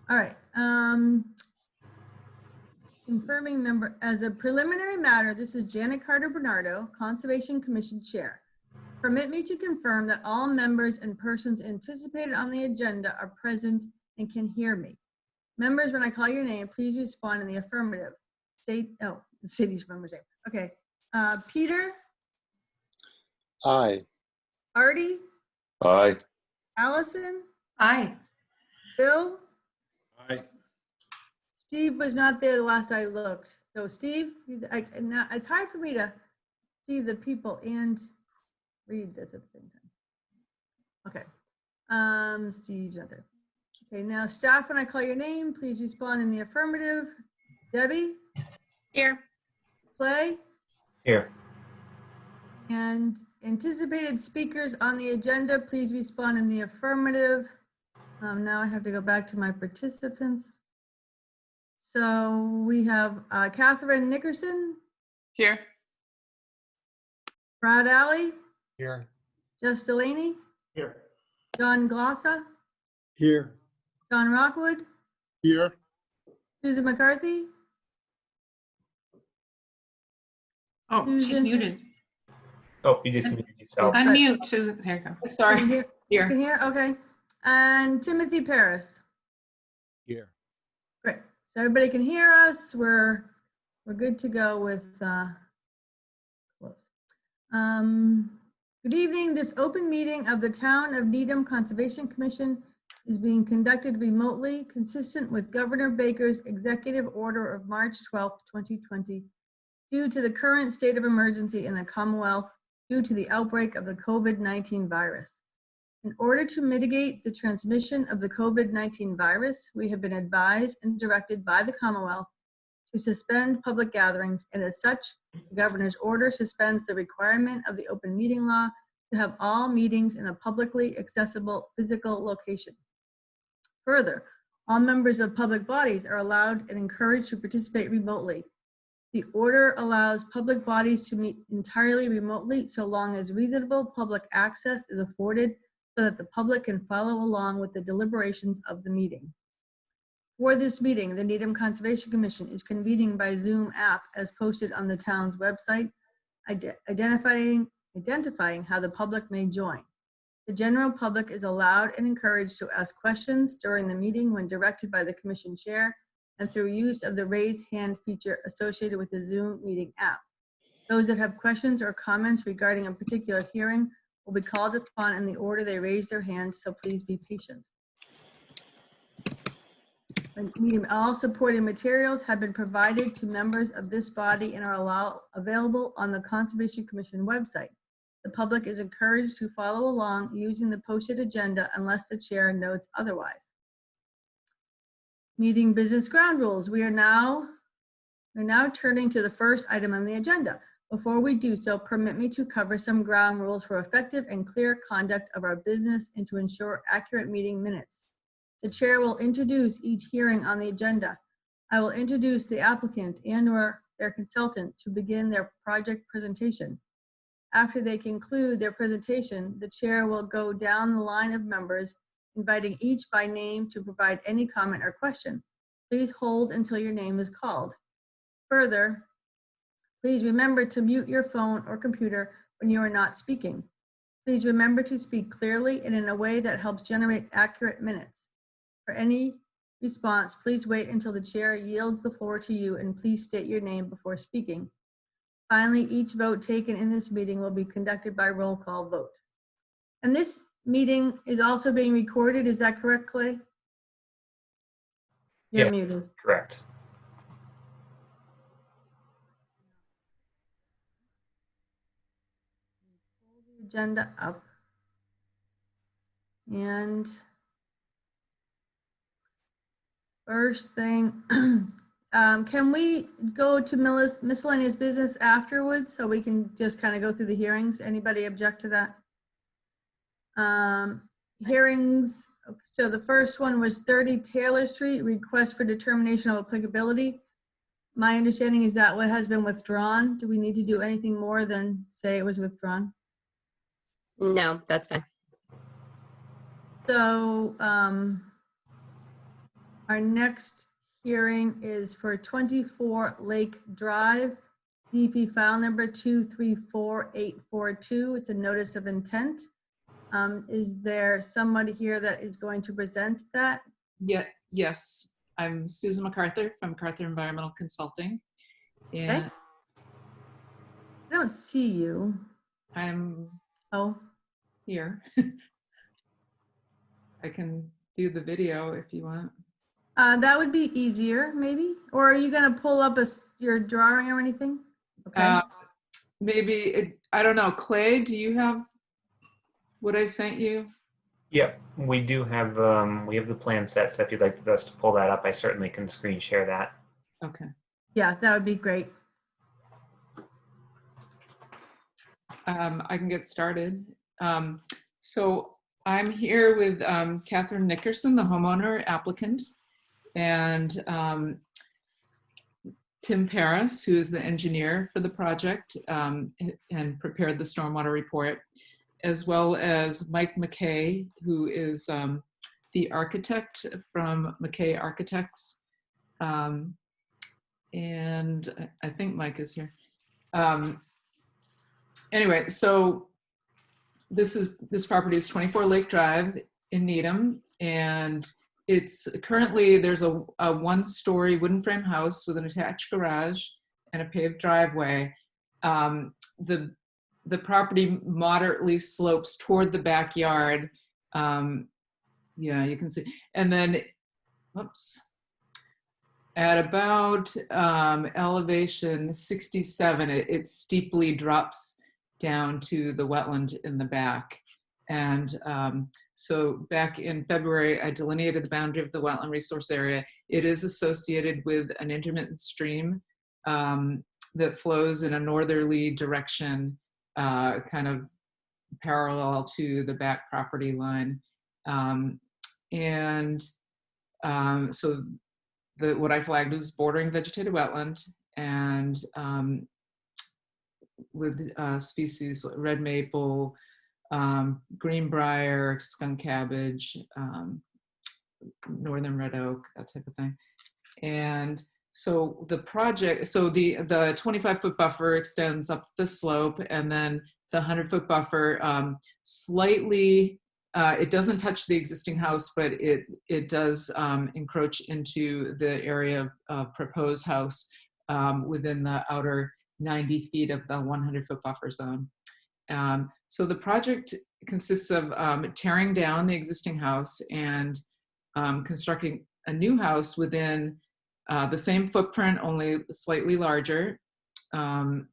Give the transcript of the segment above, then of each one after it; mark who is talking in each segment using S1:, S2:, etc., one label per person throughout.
S1: All right. Confirming member, as a preliminary matter, this is Janet Carter Bernardo, Conservation Commission Chair. Permit me to confirm that all members and persons anticipated on the agenda are present and can hear me. Members, when I call your name, please respond in the affirmative. State, oh, the city's members. Okay. Peter,
S2: Aye.
S1: Artie,
S2: Aye.
S1: Allison,
S3: Aye.
S1: Bill.
S2: Aye.
S1: Steve was not there the last I looked. So Steve, it's hard for me to see the people and read this at the same time. Okay. Steve's not there. Okay, now staff, when I call your name, please respond in the affirmative. Debbie?
S4: Here.
S1: Clay?
S5: Here.
S1: And anticipated speakers on the agenda, please respond in the affirmative. Now I have to go back to my participants. So we have Catherine Nickerson,
S3: Here.
S1: Brad Alley,
S2: Here.
S1: Jess Delaney,
S5: Here.
S1: John Glossa,
S2: Here.
S1: John Rockwood,
S2: Here.
S1: Susan McCarthy.
S3: Oh, she's
S1: Susan.
S3: muted.
S5: Oh, you just muted yourself.
S3: Unmute, Susan. There you go.
S4: Sorry.
S1: You
S4: Here.
S1: can hear? Okay. And Timothy Paris.
S2: Here.
S1: Great. So everybody can hear us. We're good to go with good evening. This open meeting of the Town of Needham Conservation Commission is being conducted remotely, consistent with Governor Baker's executive order of March 12th, 2020, due to the current state of emergency in the Commonwealth due to the outbreak of the COVID-19 virus. In order to mitigate the transmission of the COVID-19 virus, we have been advised and directed by the Commonwealth to suspend public gatherings, and as such, the governor's order suspends the requirement of the open meeting law to have all meetings in a publicly accessible physical location. Further, all members of public bodies are allowed and encouraged to participate remotely. The order allows public bodies to meet entirely remotely so long as reasonable public access is afforded so that the public can follow along with the deliberations of the meeting. For this meeting, the Needham Conservation Commission is convening by Zoom app as posted on the town's website, identifying how the public may join. The general public is allowed and encouraged to ask questions during the meeting when directed by the commission chair and through use of the raise hand feature associated with the Zoom meeting app. Those that have questions or comments regarding a particular hearing will be called upon in the order they raise their hand, so please be patient. All supporting materials have been provided to members of this body and are available on the Conservation Commission website. The public is encouraged to follow along using the posted agenda unless the chair notes otherwise. Meeting business ground rules. We're now turning to the first item on the agenda. Before we do so, permit me to cover some ground rules for effective and clear conduct of our business and to ensure accurate meeting minutes. The chair will introduce each hearing on the agenda. I will introduce the applicant and/or their consultant to begin their project presentation. After they conclude their presentation, the chair will go down the line of members, inviting each by name to provide any comment or question. Please hold until your name is called. Further, please remember to mute your phone or computer when you are not speaking. Please remember to speak clearly and in a way that helps generate accurate minutes. For any response, please wait until the chair yields the floor to you and please state your name before speaking. Finally, each vote taken in this meeting will be conducted by roll call vote. And this meeting is also being recorded. Is that correct, Clay? You're
S5: Yes,
S1: muted.
S5: correct.
S1: Pull the agenda up. And first thing, can we go to miscellaneous business afterwards so we can just kind of go through the hearings? Anybody object to that? Hearings, so the first one was 30 Taylor Street, request for determination of applicability. My understanding is that what has been withdrawn. Do we need to do anything more than say it was withdrawn?
S4: No, that's fine.
S1: So Our next hearing is for 24 Lake Drive, DP file number 234842. It's a notice of intent. Is there somebody here that is going to present that?
S6: Yes, I'm Susan MacArthur from MacArthur Environmental Consulting, and
S1: I don't see you.
S6: I'm
S1: Oh,
S6: here. I can do the video if you want.
S1: that would be easier, maybe? Or are you gonna pull up your drawing or anything? Okay.
S6: Maybe, I don't know, Clay, do you have what I sent you?
S5: Yep, we do have, we have the plan set, so if you'd like us to pull that up, I certainly can screen share that.
S6: Okay.
S1: Yeah, that would be great.
S6: I can get started. So I'm here with Catherine Nickerson, the homeowner applicant, and Tim Paris, who is the engineer for the project and prepared the stormwater report, as well as Mike McKay, who is the architect from McKay Architects. And I think Mike is here. Anyway, so this property is 24 Lake Drive in Needham, and it's currently, there's a one-story wooden frame house with an attached garage and a paved driveway. The property moderately slopes toward the backyard. Yeah, you can see. And then, whoops, at about elevation 67, it steeply drops down to the wetland in the back. And so back in February, I delineated the boundary of the wetland resource area. It is associated with an intermittent stream that flows in a northerly direction, kind of parallel to the back property line. So what I flagged was bordering vegetated wetland, and with species like red maple, greenbrier, skunk cabbage, northern red oak, that type of thing. And so the project, so the 25-foot buffer extends up the slope, and then the 100-foot buffer slightly, it doesn't touch the existing house, but it does encroach into the area of proposed house within the outer 90 feet of the 100-foot buffer zone. So the project consists of tearing down the existing house and constructing a new house within the same footprint, only slightly larger. And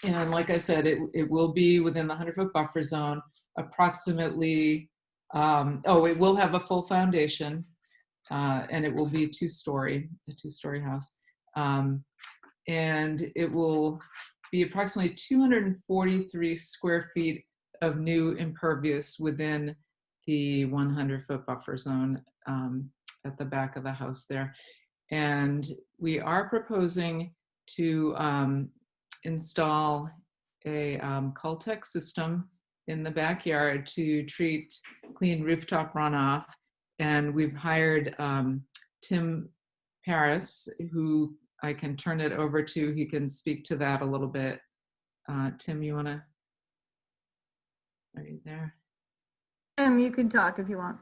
S6: like I said, it will be within the 100-foot buffer zone, approximately, it will have a full foundation, and it will be a two-story house. And it will be approximately 243 square feet of new impervious within the 100-foot buffer zone at the back of the house there. And we are proposing to install a Cultec system in the backyard to treat clean rooftop runoff. And we've hired Tim Paris, who I can turn it over to. He can speak to that a little bit. Tim, are you there?
S1: Tim, you can talk if you want.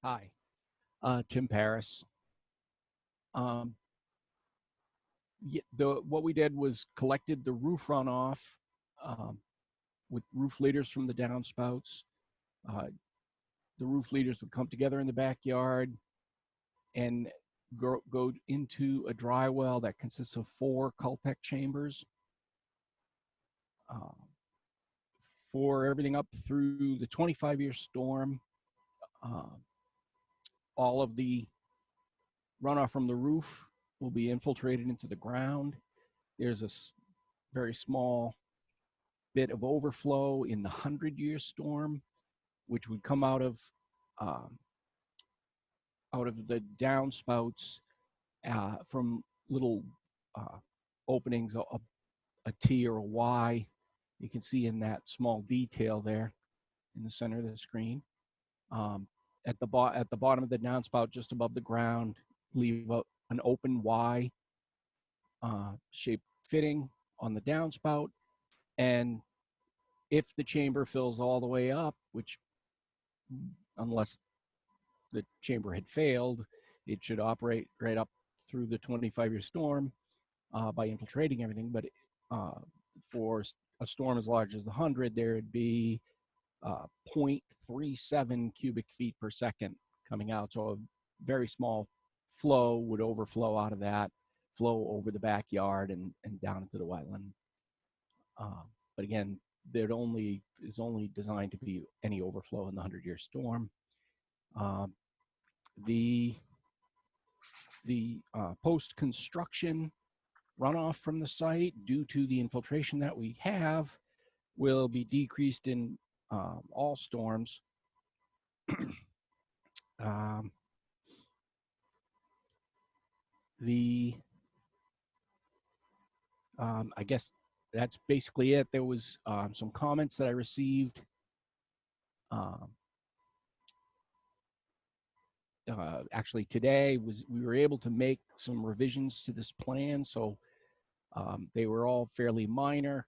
S2: Hi, Tim Paris. What we did was collected the roof runoff with roof leaders from the downspouts. The roof leaders would come together in the backyard and go into a dry well that consists of 4 Cultec chambers for everything up through the 25-year storm. All of the runoff from the roof will be infiltrated into the ground. There's a very small bit of overflow in the 100-year storm, which would come out of the downspouts from little openings, a T or a Y. You can see in that small detail there in the center of the screen. at the bottom of the downspout, just above the ground, leave an open Y shaped fitting on the downspout. And if the chamber fills all the way up, which unless the chamber had failed, it should operate right up through the 25-year storm by infiltrating everything. But for a storm as large as the 100, there'd be 0.37 cubic feet per second coming out. So a very small flow would overflow out of that, flow over the backyard and down into the wetland. But again, there is only designed to be any overflow in the 100-year storm. The post-construction runoff from the site, due to the infiltration that we have, will be decreased in all storms. I guess that's basically it. There was some comments that I received actually today. We were able to make some revisions to this plan, so they were all fairly minor.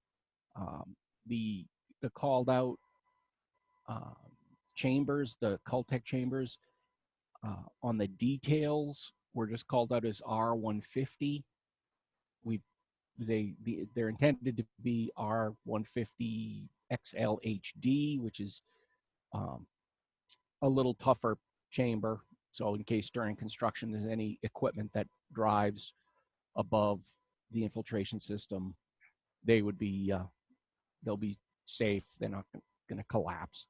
S2: The called out chambers, the Cultec chambers, on the details were just called out as R150. They're intended to be R150 XLHD, which is a little tougher chamber. So in case during construction there's any equipment that drives above the infiltration system, they'll be safe. They're not going to collapse.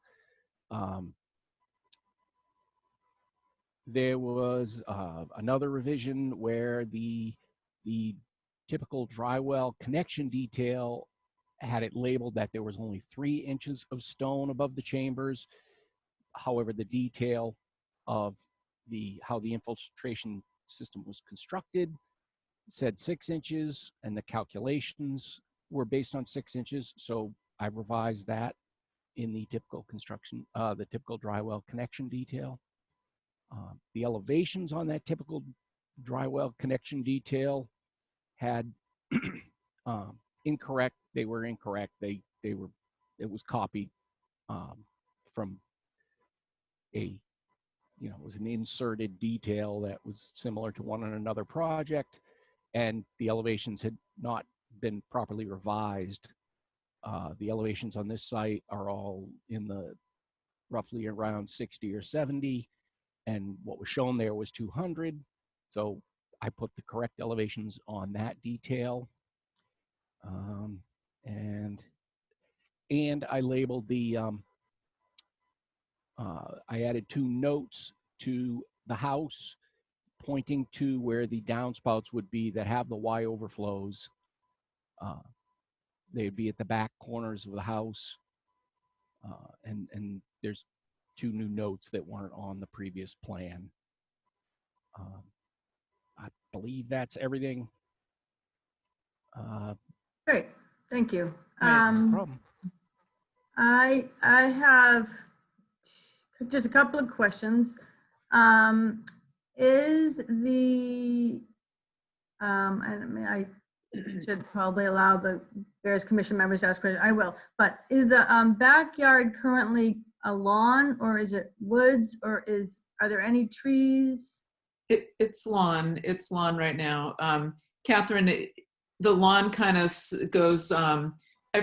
S2: There was another revision where the typical dry well connection detail had it labeled that there was only 3 inches of stone above the chambers. However, the detail of how the infiltration system was constructed said 6 inches, and the calculations were based on 6 inches. So I've revised that in the typical construction, the typical dry well connection detail. The elevations on that typical dry well connection detail had incorrect. They were incorrect. It was copied from it was an inserted detail that was similar to one on another project, and the elevations had not been properly revised. The elevations on this site are all in the roughly around 60 or 70, and what was shown there was 200. So I put the correct elevations on that detail. And I labeled I added 2 notes to the house pointing to where the downspouts would be that have the Y overflows. They'd be at the back corners of the house. And there's 2 new notes that weren't on the previous plan. I believe that's everything.
S1: Great, thank you.
S2: No problem.
S1: I have just a couple of questions. Is the, I should probably allow the various commission members to ask questions. I will, but is the backyard currently a lawn, or is it woods, or are there any trees?
S6: It's lawn. It's lawn right now. Catherine, the lawn kind of goes, I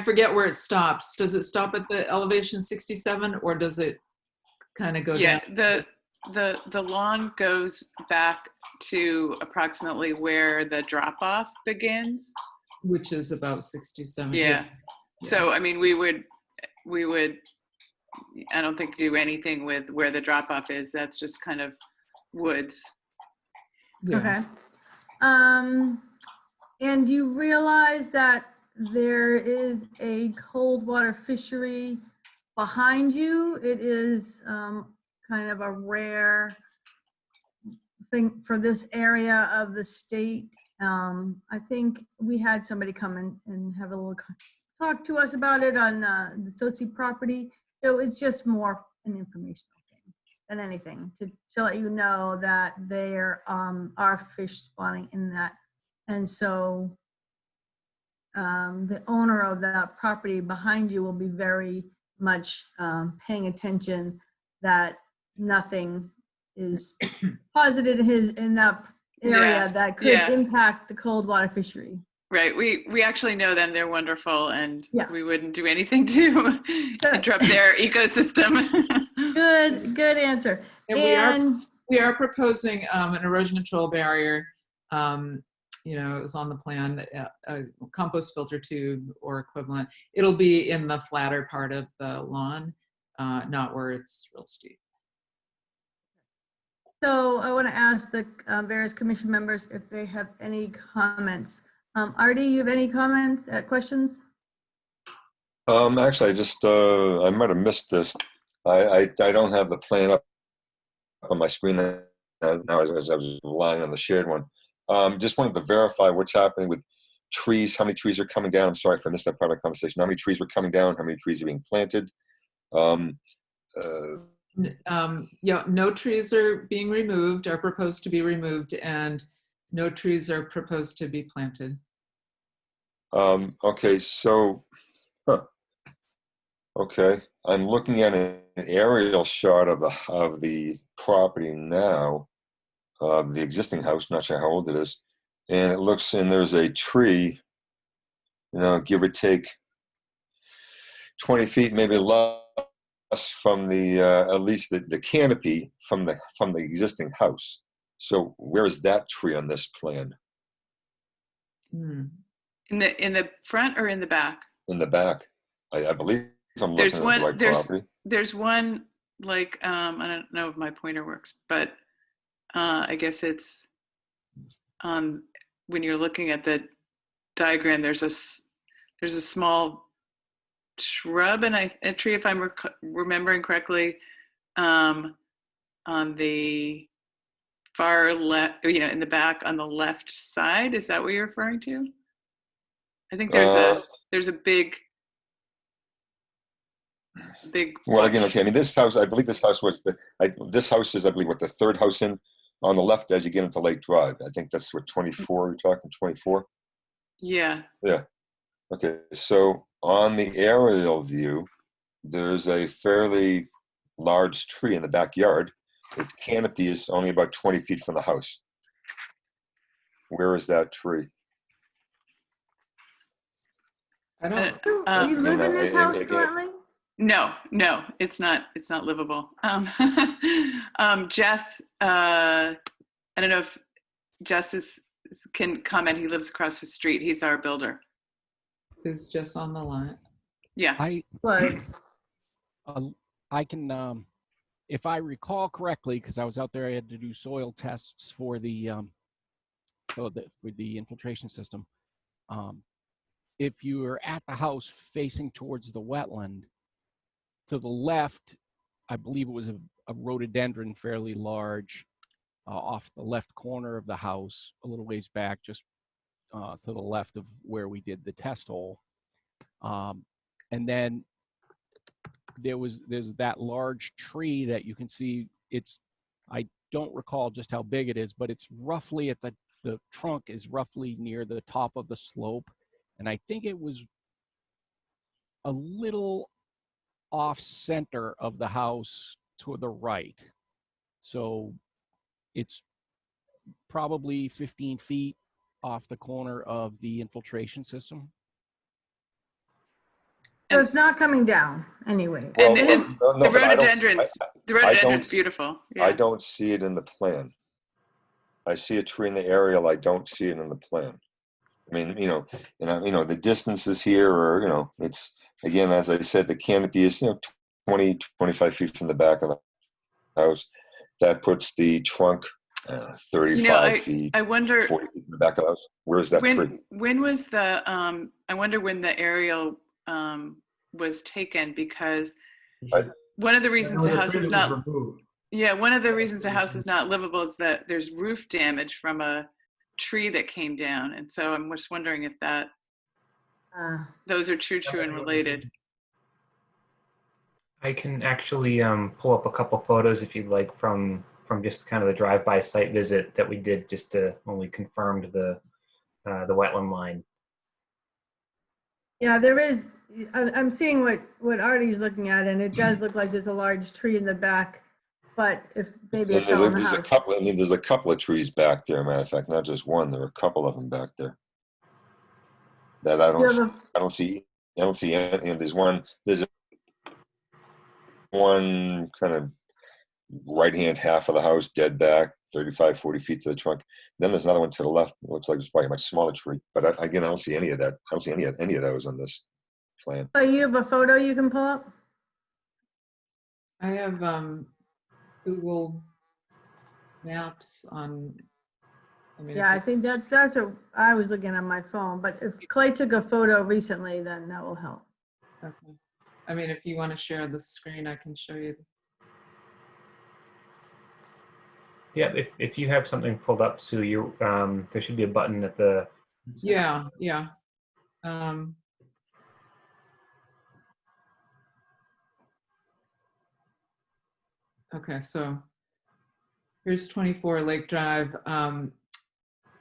S6: forget where it stops. Does it stop at the elevation 67, or does it kind of go down?
S3: Yeah, the lawn goes back to approximately where the drop off begins.
S6: Which is about 67.
S3: Yeah. So, I mean, we would, I don't think do anything with where the drop off is. That's just kind of woods.
S6: Yeah.
S1: Okay. And you realize that there is a cold water fishery behind you. It is kind of a rare thing for this area of the state. I think we had somebody come in and have a little talk to us about it on the Soci property. So it's just more an informational thing. than anything, to let you know that there are fish spawning in that. And so the owner of that property behind you will be very much paying attention that nothing is posited in that area
S3: Yeah,
S1: that could
S3: yeah.
S1: impact the cold water fishery.
S3: Right. We actually know them. They're wonderful, and
S1: Yeah.
S3: we wouldn't do anything to
S1: Good.
S3: interrupt their ecosystem.
S1: Good answer.
S6: And we are proposing an erosion control barrier. It was on the plan, a compost filter tube or equivalent. It'll be in the flatter part of the lawn, not where it's real steep.
S1: So I want to ask the various commission members if they have any comments. Artie, you have any comments, questions?
S7: Actually, I just I might have missed this. I don't have the plan up on my screen now as I was relying on the shared one. Just wanted to verify what's happening with trees. How many trees are coming down? I'm sorry if I missed that part of the conversation. How many trees were coming down? How many trees are being planted?
S6: No trees are being removed, are proposed to be removed, and no trees are proposed to be planted.
S7: Okay, so, okay, I'm looking at an aerial shot of the property now, the existing house. Not sure how old it is, and it looks, and there's a tree, give or take 20 feet, maybe less, from the at least the canopy from the existing house. So where is that tree on this plan?
S6: Hmm.
S3: In the front or in the back?
S7: In the back, I believe I'm looking at the right property.
S3: There's one, like, I don't know if my pointer works, but I guess it's when you're looking at the diagram, there's a small shrub and a tree, if I'm remembering correctly, on the far left, in the back on the left side. Is that what you're referring to? I think there's a big.
S7: Well, again, okay. I mean, this house, I believe this house was this house is, I believe, what, the third house in on the left as you get into Lake Drive. I think that's what, 24. You're talking 24.
S3: Yeah.
S7: Yeah. Okay. So on the aerial view, there's a fairly large tree in the backyard. Its canopy is only about 20 feet from the house. Where is that tree?
S6: I don't.
S1: You live in this house currently?
S3: No, it's not livable. Jess, I don't know if Jess can comment. He lives across the street. He's our builder.
S6: Who's just on the line?
S3: Yeah.
S2: I can, if I recall correctly, because I was out there, I had to do soil tests for the infiltration system. If you are at the house facing towards the wetland, to the left, I believe it was a rhododendron, fairly large, off the left corner of the house, a little ways back, just to the left of where we did the test hole. And then there's that large tree that you can see. I don't recall just how big it is, but it's roughly at the trunk is roughly near the top of the slope. And I think it was a little off center of the house to the right. So it's probably 15 feet off the corner of the infiltration system.
S1: So it's not coming down anyway.
S7: Well,
S3: And
S7: no,
S3: the
S7: but
S3: rhododendron's beautiful. Yeah.
S7: I don't see it in the plan. I see a tree in the aerial. I don't see it in the plan. I mean, the distances here are, it's, again, as I said, the canopy is, 20, 25 feet from the back of the house. That puts the trunk 35 feet.
S3: I wonder
S7: 40 feet from the back of the house. Where's that tree?
S3: When was the I wonder when the aerial was taken, because one of the reasons the house is not one of the reasons the house is not livable is that there's roof damage from a tree that came down, and so I'm just wondering if those are true and related.
S5: I can actually pull up a couple photos if you'd like from just kind of the drive-by site visit that we did just to when we confirmed the wetland line.
S1: Yeah, there is, I'm seeing what Artie's looking at, and it does look like there's a large tree in the back, but if maybe it
S7: And
S1: fell on the
S7: there's a
S1: house.
S7: couple, I mean, there's a couple of trees back there, matter of fact, not just one, there are a couple of them back there. That
S1: You have a-
S7: I don't see, and there's one kind of right-hand half of the house dead back, 35, 40 feet to the trunk. Then there's another one to the left. It looks like it's probably a much smaller tree. But again, I don't see any of that. I don't see any of those on this plan.
S1: Oh, you have a photo you can pull up?
S6: I have Google Maps on. I mean,
S1: Yeah, I
S6: if
S1: think that's what I was looking on my phone, but if Clay took a photo recently, then that will help.
S6: okay. I mean, if you want to share the screen, I can show you.
S5: Yeah, if you have something pulled up, Sue, you there should be a button at the.
S6: Yeah, yeah. Um, okay, so here's 24 Lake Drive. Can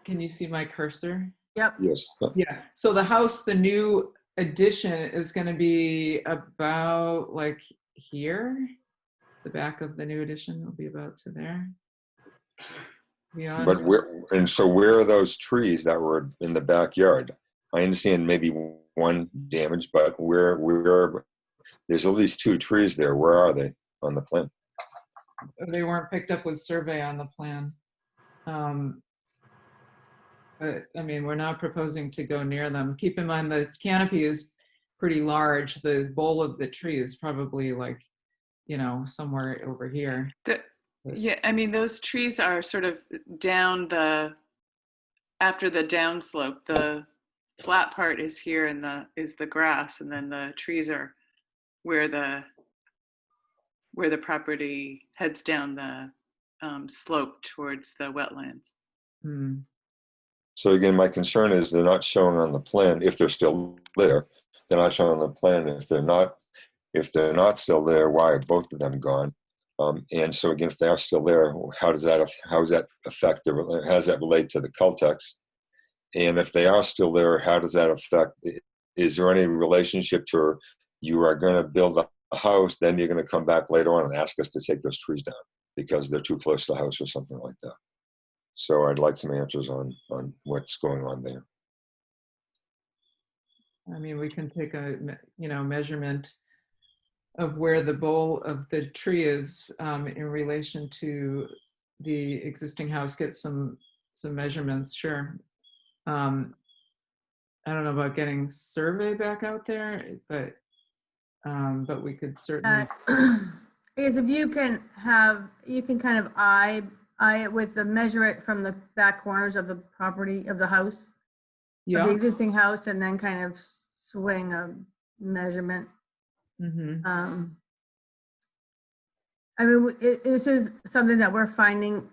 S6: you see my cursor?
S1: Yep.
S7: Yes.
S6: Yeah, so the house, the new addition is going to be about like here. The back of the new addition will be about to there. Beyond.
S7: But where are those trees that were in the backyard? I understand maybe one damage, but where there's at least 2 trees there. Where are they on the plan?
S6: They weren't picked up with survey on the plan. But I mean, we're not proposing to go near them. Keep in mind the canopy is pretty large. The bole of the tree is probably like, somewhere over here.
S3: Yeah, I mean, those trees are sort of after the downslope. The flat part is here and is the grass, and then the trees are where the property heads down the slope towards the wetlands.
S6: Hmm.
S7: So again, my concern is they're not showing on the plan if they're still there. They're not showing on the plan. If they're not still there, why are both of them gone? And so again, if they are still there, how does that affect how does that relate to the Cultex? And if they are still there, how does that affect? Is there any relationship to you are going to build a house, then you're going to come back later on and ask us to take those trees down because they're too close to the house or something like that? So I'd like some answers on what's going on there.
S6: I mean, we can take a measurement of where the bole of the tree is in relation to the existing house. Get some measurements, sure. I don't know about getting survey back out there, but we could certainly.
S1: Is if you can kind of eye it with measure it from the back corners of the property of the house, of the existing house, and then kind of swing a measurement.
S6: Mm-hmm.
S1: I mean, this is something that we're finding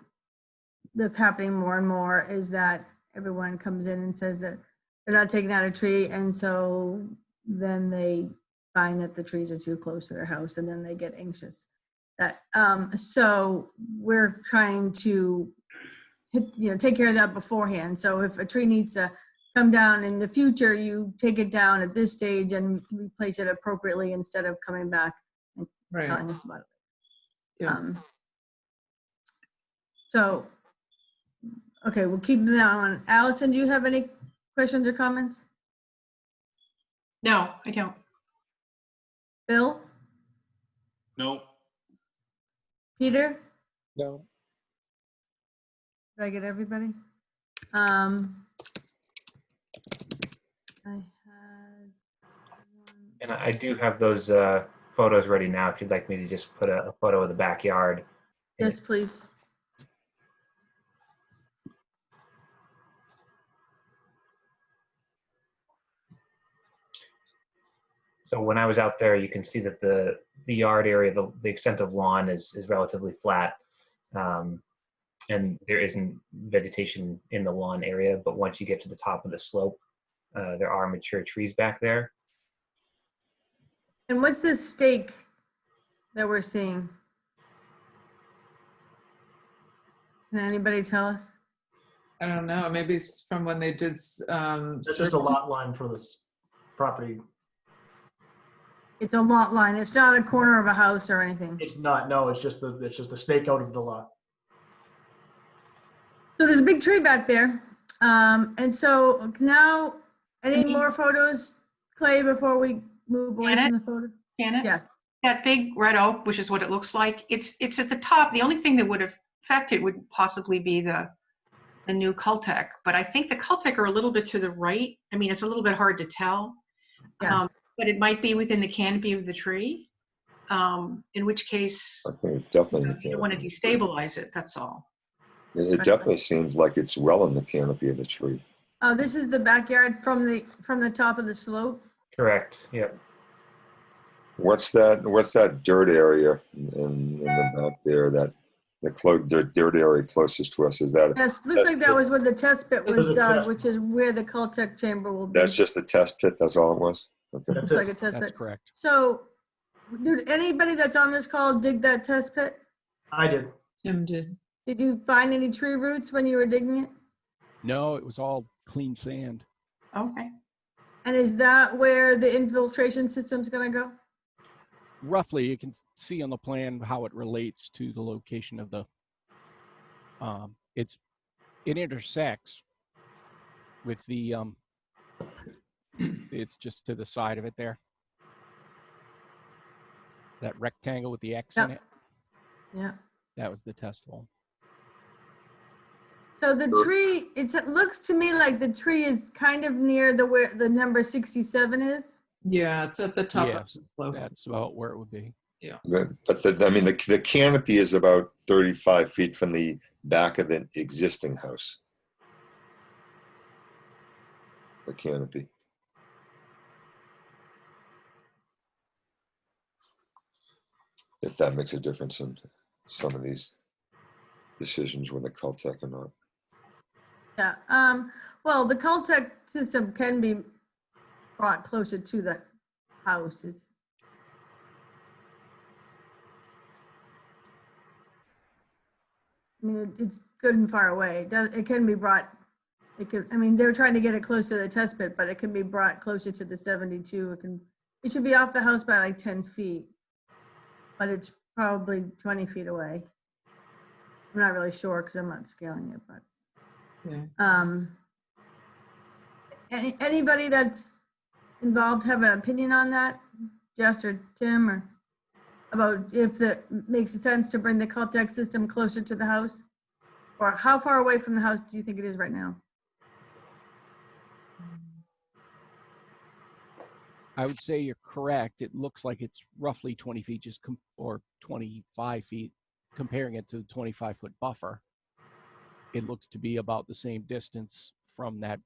S1: that's happening more and more, is that everyone comes in and says that they're not taking out a tree, and so then they find that the trees are too close to their house, and then they get anxious. So we're trying to take care of that beforehand. So if a tree needs to come down in the future, you take it down at this stage and replace it appropriately instead of coming back and telling us about it.
S6: Yeah.
S1: So, okay, we'll keep that on. Allison, do you have any questions or comments?
S8: No, I don't.
S1: Bill?
S9: No.
S1: Peter?
S2: No.
S1: Did I get everybody? I had one.
S5: And I do have those photos ready now if you'd like me to just put a photo of the backyard.
S1: Yes, please.
S5: So when I was out there, you can see that the yard area, the extent of lawn is relatively flat. And there isn't vegetation in the lawn area, but once you get to the top of the slope, there are mature trees back there.
S1: And what's this stake that we're seeing? Can anybody tell us?
S6: I don't know, maybe it's from when they did,
S8: That's just a
S6: survey.
S8: lot line for this property.
S1: It's a lot line. It's not a corner of a house or anything.
S8: It's not, no, it's just the stake out of the lot.
S1: So there's a big tree back there. And so now, any more photos, Clay, before we move away from the photo?
S10: Janet?
S1: Yes.
S10: That big red oak, which is what it looks like, it's at the top. The only thing that would affect it would possibly be the new Cultec, but I think the Cultec are a little bit to the right. I mean, it's a little bit hard to tell,
S1: Yeah.
S10: but it might be within the canopy of the tree, in which case
S7: I think it's definitely in the
S10: you don't want to
S7: canopy.
S10: destabilize it, that's all.
S7: It definitely seems like it's well in the canopy of the tree.
S1: Oh, this is the backyard from the top of the slope?
S5: Correct, yep.
S7: What's that dirt area in the back there, the dirt area closest to us? Is that,
S1: Yes, looks like that was where the test pit
S8: This is
S1: was
S8: a
S1: dug,
S8: test.
S1: which is where the Cultec chamber will be.
S7: that's just a test pit, that's all it was? Okay.
S1: Looks
S8: That's
S1: like a
S8: it.
S1: test
S2: That's
S1: pit.
S2: correct.
S1: So, did anybody that's on this call dig that test pit?
S8: I did.
S6: Tim did.
S1: Did you find any tree roots when you were digging it?
S2: No, it was all clean sand.
S10: Okay.
S1: And is that where the infiltration system's gonna go?
S2: Roughly, you can see on the plan how it relates to the location of the, it intersects with the, it's just to the side of it there. That rectangle with the X in
S1: Yep.
S2: it,
S1: Yeah.
S2: that was the test hole.
S1: So the tree, it looks to me like the tree is kind of near where the number 67 is.
S6: Yeah, it's at the top of the
S2: Yes,
S6: slope.
S2: that's about where it would be.
S7: But the canopy is about 35 feet from the back of the existing house. The canopy. If that makes a difference in some of these decisions with the Cultec or not.
S1: Yeah. Well, the Cultec system can be brought closer to the house. I mean, it's good and far away. It can be brought, I mean, they're trying to get it close to the test pit, but it can be brought closer to the 72. It should be off the house by like 10 feet, but it's probably 20 feet away. I'm not really sure because I'm not scaling it, but.
S6: Yeah.
S1: Anybody that's involved have an opinion on that? Jess or Tim, or about if it makes sense to bring the Cultec system closer to the house? Or how far away from the house do you think it is right now?
S2: I would say you're correct. It looks like it's roughly 20 feet, or 25 feet, comparing it to the 25-foot buffer. It looks to be about the same distance from that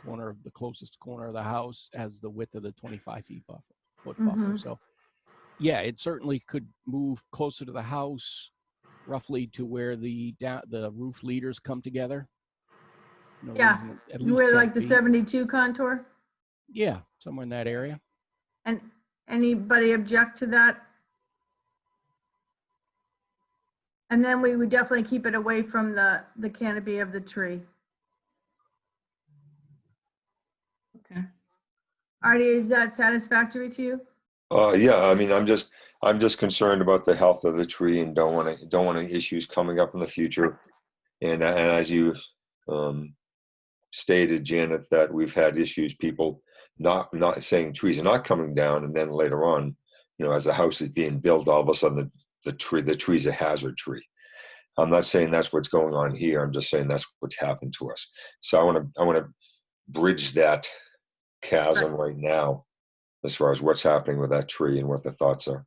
S2: corner of the closest corner of the house as the width of the 25 feet foot buffer. So yeah, it certainly could move closer to the house, roughly to where the roof leaders come together. No
S1: Yeah,
S2: reason, at least
S1: where
S2: 10
S1: like the
S2: feet.
S1: 72 contour?
S2: Yeah, somewhere in that area.
S1: And anybody object to that? And then we would definitely keep it away from the canopy of the tree.
S6: Okay.
S1: Artie, is that satisfactory to you?
S7: Yeah, I mean, I'm just concerned about the health of the tree and don't want any issues coming up in the future. And as you stated, Janet, that we've had issues, people not saying trees are not coming down, and then later on, as the house is being built, all of a sudden the tree's a hazard tree. I'm not saying that's what's going on here. I'm just saying that's what's happened to us. So I want to bridge that chasm right now, as far as what's happening with that tree and what the thoughts are.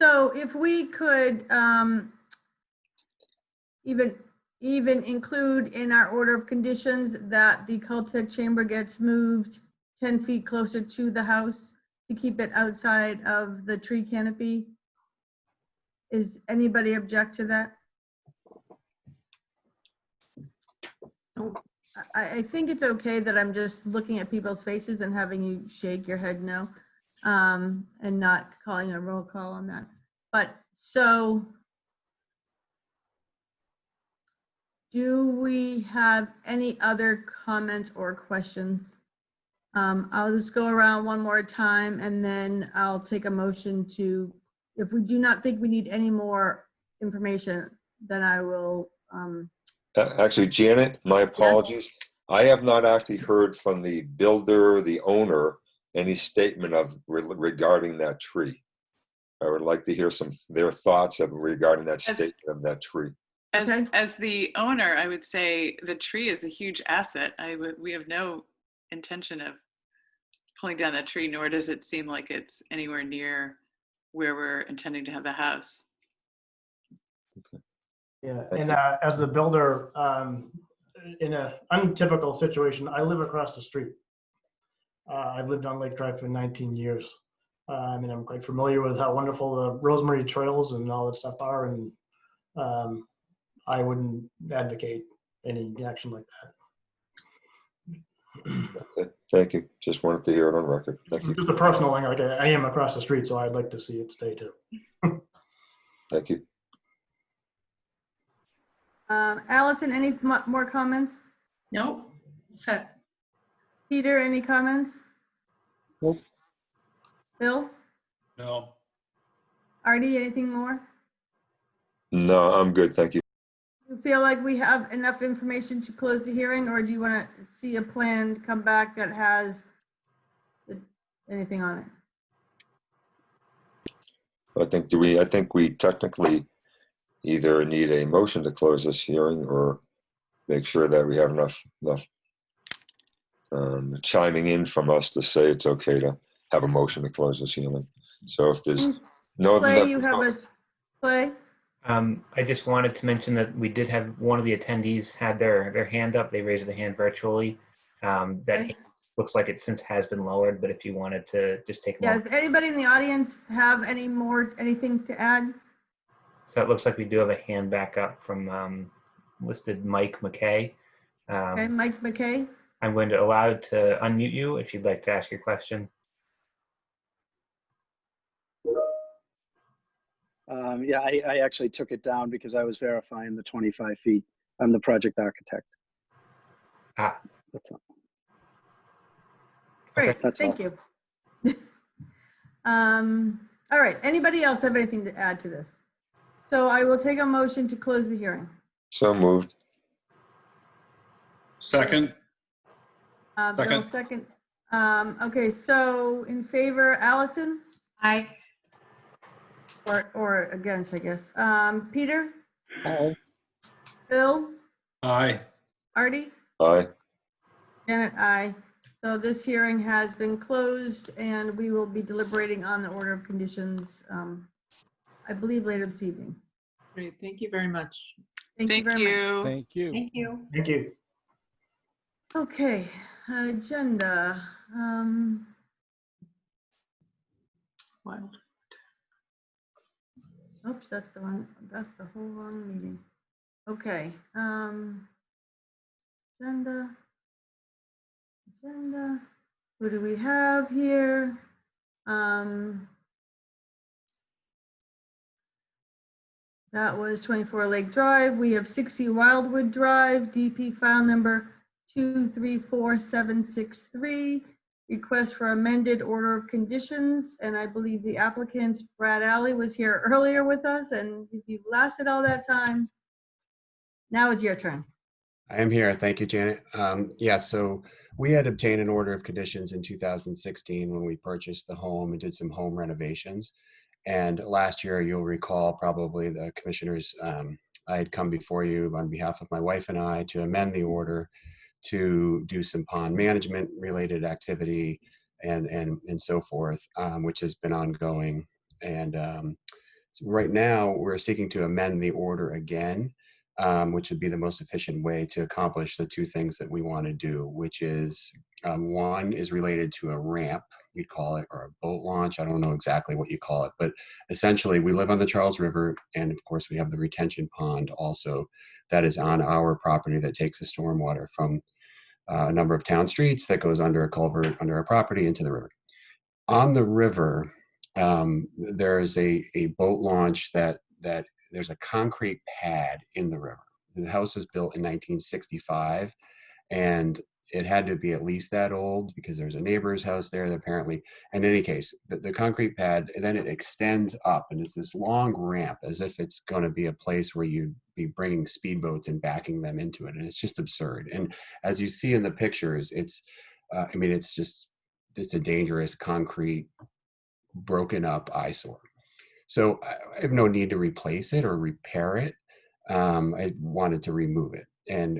S1: So if we could even include in our order of conditions that the Cultec chamber gets moved 10 feet closer to the house to keep it outside of the tree canopy. Is anybody object to that? I think it's okay that I'm just looking at people's faces and having you shake your head no. and not calling a roll call on that. But so do we have any other comments or questions? I'll just go around one more time and then I'll take a motion to, if we do not think we need any more information, then I will,
S7: Actually, Janet, my apologies. I have not actually heard from the builder, the owner, any statement of regarding that tree. I would like to hear their thoughts regarding that statement of that tree.
S3: As the owner, I would say the tree is a huge asset. We have no intention of pulling down that tree, nor does it seem like it's anywhere near where we're intending to have the house.
S8: Yeah,
S7: Thank
S8: and
S7: you.
S8: as the builder, in an untypical situation, I live across the street. I've lived on Lake Drive for 19 years. And I'm quite familiar with how wonderful the Rosemary trails and all that stuff are. And I wouldn't advocate any action like that.
S7: Okay, thank you. Just wanted to hear it on record. Thank you.
S8: Just a personal thing, like I am across the street, so I'd like to see it stay too.
S7: Thank you.
S1: Allison, any more comments?
S10: No, set.
S1: Peter, any comments?
S9: Nope.
S1: Bill?
S9: No.
S1: Artie, anything more?
S7: No, I'm good. Thank you.
S1: You feel like we have enough information to close the hearing, or do you want to see a plan come back that has anything on it?
S7: I think we technically either need a motion to close this hearing or make sure that we have enough chiming in from us to say it's okay to have a motion to close this hearing. So if there's no
S1: Clay, you have a Clay?
S5: I just wanted to mention that we did have one of the attendees had their hand up. They raised their hand virtually. That hand looks like it since has been lowered, but if you wanted to just take a
S1: Yeah,
S5: moment.
S1: if anybody in the audience have anything to add?
S5: So it looks like we do have a hand back up from listed Mike McKay.
S1: Okay, Mike McKay?
S5: I'm going to allow it to unmute you if you'd like to ask your question.
S11: Yeah, I actually took it down because I was verifying the 25 feet. I'm the project architect. That's all.
S1: Great,
S11: That's
S1: thank
S11: all.
S1: you. All right, anybody else have anything to add to this? So I will take a motion to close the hearing.
S7: So moved.
S9: Second.
S1: Bill, second. Okay, so in favor, Allison?
S10: Aye.
S1: Or against, I guess. Peter?
S11: Aye.
S1: Bill?
S9: Aye.
S1: Artie?
S7: Aye.
S1: Janet, aye. So this hearing has been closed and we will be deliberating on the order of conditions, I believe later this evening.
S6: Great, thank you very much.
S1: Thank you very much.
S2: Thank you.
S10: Thank you.
S8: Thank you.
S1: Okay, agenda.
S3: Wild.
S1: Oops, that's the whole wrong meeting. Okay, agenda. Who do we have here? That was 24 Lake Drive. We have 60 Wildwood Drive, DP file number 234763. Request for amended order of conditions. And I believe the applicant, Brad Alley, was here earlier with us. And if you've lasted all that time, now it's your turn.
S12: I am here. Thank you, Janet. Yeah, so we had obtained an order of conditions in 2016 when we purchased the home and did some home renovations. And last year, you'll recall probably the commissioners, I had come before you on behalf of my wife and I to amend the order to do some pond management related activity and so forth, which has been ongoing. And so right now we're seeking to amend the order again, which would be the most efficient way to accomplish the two things that we want to do, which is one is related to a ramp, you'd call it, or a boat launch. I don't know exactly what you call it, but essentially we live on the Charles River. And of course we have the retention pond also that is on our property that takes the stormwater from a number of town streets that goes under a culvert under our property into the river. on the river, there is a boat launch that there's a concrete pad in the river. The house was built in 1965, and it had to be at least that old because there's a neighbor's house there that apparently, in any case, the concrete pad, and then it extends up and it's this long ramp as if it's going to be a place where you'd be bringing speedboats and backing them into it. And it's just absurd. And as you see in the pictures, it's, I mean, it's a dangerous concrete broken up eyesore. So I have no need to replace it or repair it. I wanted to remove it, and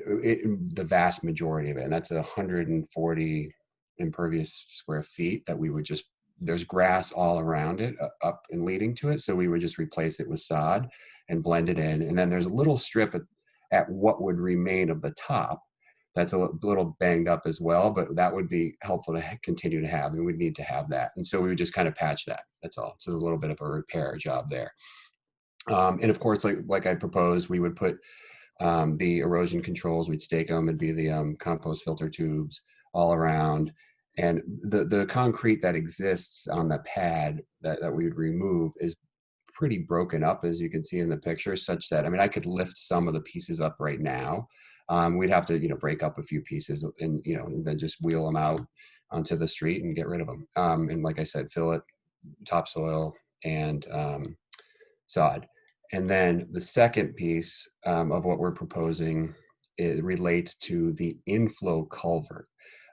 S12: the vast majority of it, and that's 140 impervious square feet that we would just, there's grass all around it up and leading to it. So we would just replace it with sod and blend it in. And then there's a little strip at what would remain of the top that's a little banged up as well, but that would be helpful to continue to have, and we'd need to have that. And so we would just kind of patch that, that's all. So a little bit of a repair job there. And of course, like I proposed, we would put the erosion controls, we'd stake them, it'd be the compost filter tubes all around. And the concrete that exists on the pad that we would remove is pretty broken up, as you can see in the picture, such that, I mean, I could lift some of the pieces up right now. We'd have to, break up a few pieces and, and then just wheel them out onto the street and get rid of them. And like I said, fill it, topsoil, and sod. And then the second piece of what we're proposing, it relates to the inflow culvert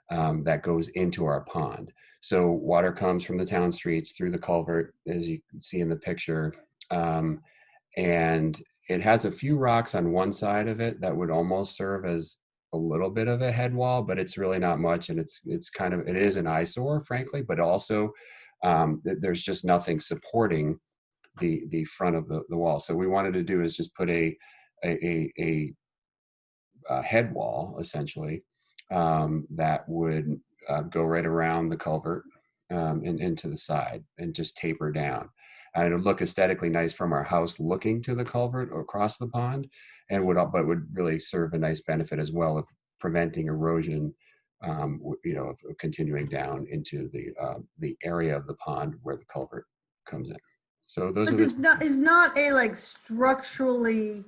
S12: that goes into our pond. So water comes from the town streets through the culvert, as you can see in the picture, and it has a few rocks on one side of it that would almost serve as a little bit of a head wall, but it's really not much, and it's kind of, it is an eyesore, frankly, but also there's just nothing supporting the front of the wall. So we wanted to do is just put a head wall, essentially, that would go right around the culvert and into the side and just taper down. And it would look aesthetically nice from our house looking to the culvert or across the pond, and would really serve a nice benefit as well of preventing erosion, of continuing down into the area of the pond where the culvert comes in. So those
S1: But
S12: are
S1: it's not a structurally,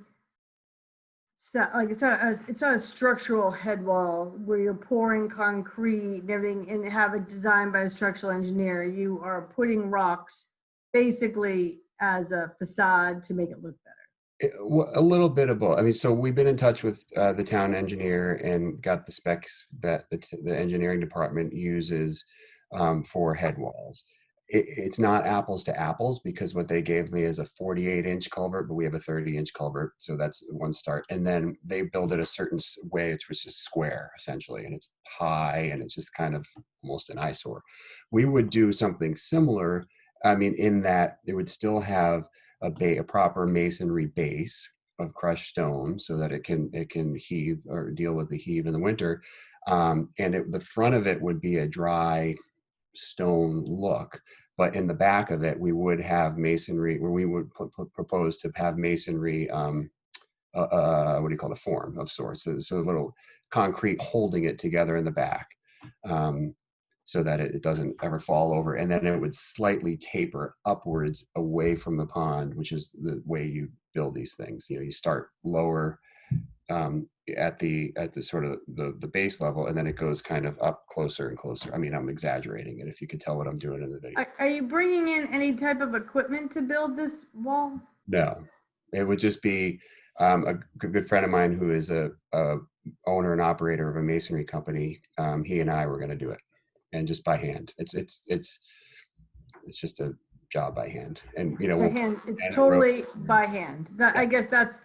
S1: it's not a structural head wall where you're pouring concrete and everything and have it designed by a structural engineer. You are putting rocks basically as a facade to make it look better.
S12: A little bit of both. I mean, so we've been in touch with the town engineer and got the specs that the engineering department uses for head walls. It's not apples to apples because what they gave me is a 48-inch culvert, but we have a 30-inch culvert. So that's one start. And then they build it a certain way. It's just square, essentially, and it's high, and it's just kind of almost an eyesore. We would do something similar. I mean, in that it would still have a proper masonry base of crushed stone so that it can heave or deal with the heave in the winter. And the front of it would be a dry stone look, but in the back of it we would have masonry, where we would propose to have masonry what do you call it, a form of sorts, so a little concrete holding it together in the back, so that it doesn't ever fall over, and then it would slightly taper upwards away from the pond, which is the way you build these things. You start lower at the sort of the base level, and then it goes kind of up closer and closer. I mean, I'm exaggerating it if you could tell what I'm doing in the video.
S1: Are you bringing in any type of equipment to build this wall?
S12: No, it would just be a good friend of mine who is a owner and operator of a masonry company. He and I were going to do it, and just by hand. It's just a job by hand, and
S1: By hand, it's totally by hand. I guess that's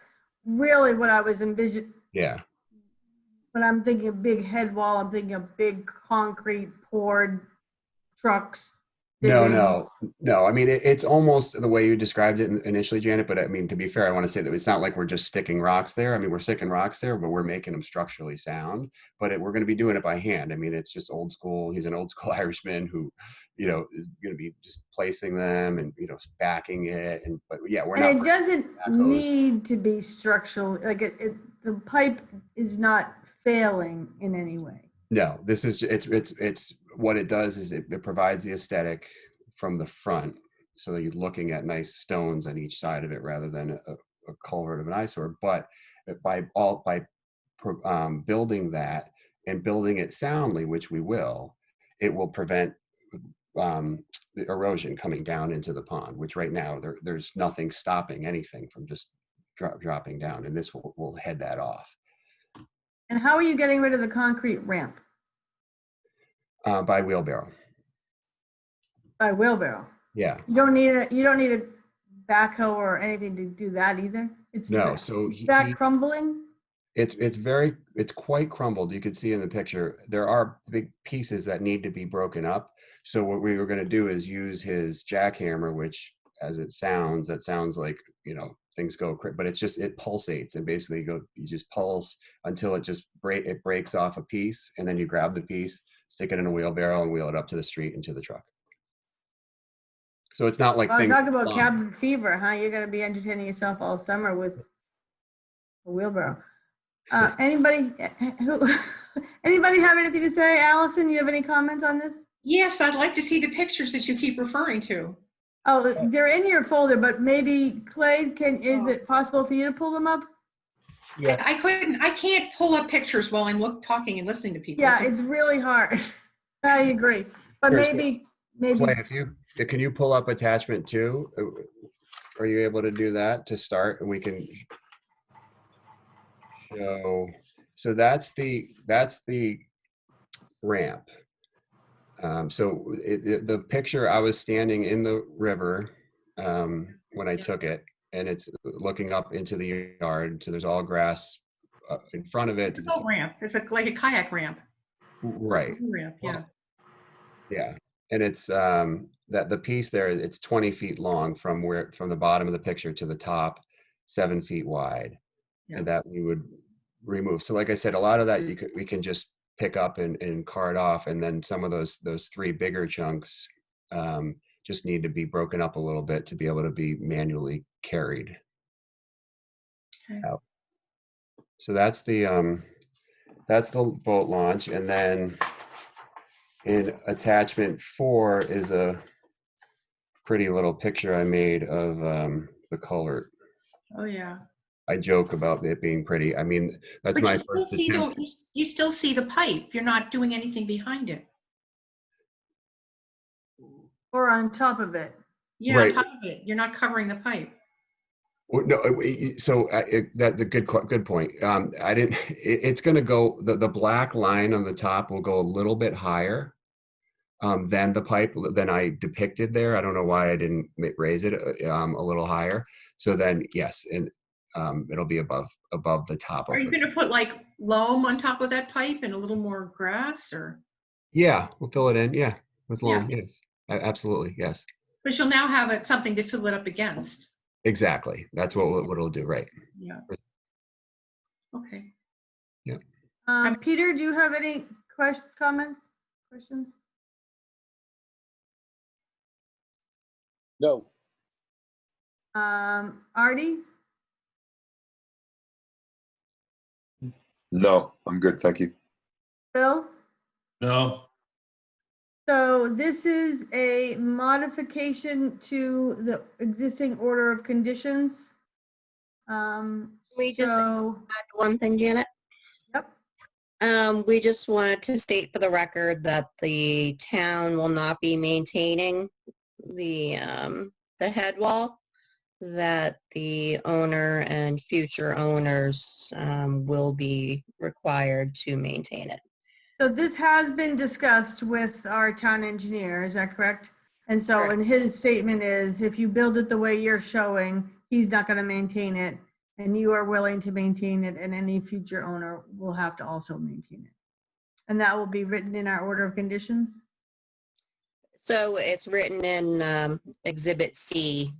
S1: really what I was envisioning.
S12: Yeah.
S1: When I'm thinking of big head wall, I'm thinking of big concrete poured trucks.
S12: No. I mean, it's almost the way you described it initially, Janet. But I mean, to be fair, I want to say that it's not like we're just sticking rocks there. I mean, we're sticking rocks there, but we're making them structurally sound. But we're going to be doing it by hand. I mean, it's just old school. He's an old school Irishman who, is going to be just placing them and backing it. But yeah, we're not.
S1: And it doesn't need to be structural. Like the pipe is not failing in any way.
S12: No, this is, it's, what it does is it provides the aesthetic from the front. So that you're looking at nice stones on each side of it rather than a culvert of an eyesore. But by building that and building it soundly, which we will, it will prevent the erosion coming down into the pond, which right now there's nothing stopping anything from just dropping down. And this will head that off.
S1: And how are you getting rid of the concrete ramp?
S12: By wheelbarrow.
S1: By wheelbarrow?
S12: Yeah.
S1: You don't need a backhoe or anything to do that either? It's
S12: No, so
S1: that crumbling?
S12: It's quite crumbled. You can see in the picture, there are big pieces that need to be broken up. So what we were going to do is use his jackhammer, which as it sounds, that sounds like, things go, but it's just, it pulsates and basically you just pulse until it breaks off a piece. And then you grab the piece, stick it in a wheelbarrow and wheel it up to the street and to the truck. So it's not like
S1: Oh,
S12: things.
S1: talk about cabin fever, huh? You're going to be entertaining yourself all summer with a wheelbarrow. Anybody have anything to say? Allison, you have any comments on this?
S10: Yes, I'd like to see the pictures that you keep referring to.
S1: Oh, they're in your folder, but maybe Clay, is it possible for you to pull them up?
S8: Yes.
S10: I can't pull up pictures while I'm talking and listening to people.
S1: Yeah, it's really hard. I agree. But
S12: Sure,
S1: maybe.
S12: Clay, can you pull up attachment 2? Are you able to do that to start? And we can show. So that's the ramp. So the picture, I was standing in the river when I took it, and it's looking up into the yard. So there's all grass in front of it.
S10: It's a boat ramp. It's like a kayak ramp.
S12: Right.
S10: Ramp, yeah.
S12: Yeah. And it's that the piece there, it's 20 feet long from the bottom of the picture to the top, 7 feet wide. Yeah. And that we would remove. So like I said, a lot of that we can just pick up and cart off, and then some of those 3 bigger chunks just need to be broken up a little bit to be able to be manually carried out. So that's the boat launch, and then in attachment 4 is a pretty little picture I made of the culvert.
S10: Oh yeah.
S12: I joke about it being pretty. I mean, that's my first attempt.
S10: You still see the pipe. You're not doing anything behind it.
S1: Or on top of it.
S10: Yeah, right. On top of it. You're not covering the pipe.
S12: Well, no, so that's a good point. I didn't. It's going to go. The black line on the top will go a little bit higher than the pipe than I depicted there. I don't know why I didn't raise it a little higher. So then, yes, and it'll be above the top.
S10: Are you going to put like loam on top of that pipe and a little more grass, or?
S12: Yeah, we'll fill it in. Yeah, with loam. Yeah. Yes, absolutely. Yes.
S10: But you'll now have something to fill it up against.
S12: Exactly. That's what it'll do. Right.
S10: Yeah. Okay.
S12: Yeah.
S1: Peter, do you have any questions?
S9: No.
S1: Artie?
S7: No, I'm good. Thank you.
S1: Bill?
S9: No.
S1: So this is a modification to the existing order of conditions.
S4: We just add one thing, Janet.
S1: Yep.
S4: We just wanted to state for the record that the town will not be maintaining the head wall, that the owner and future owners will be required to maintain it.
S1: So this has been discussed with our town engineer, is that correct? And so,
S4: Correct.
S1: and his statement is, if you build it the way you're showing, he's not going to maintain it, and you are willing to maintain it, and any future owner will have to also maintain it. And that will be written in our order of conditions?
S4: So it's written in Exhibit C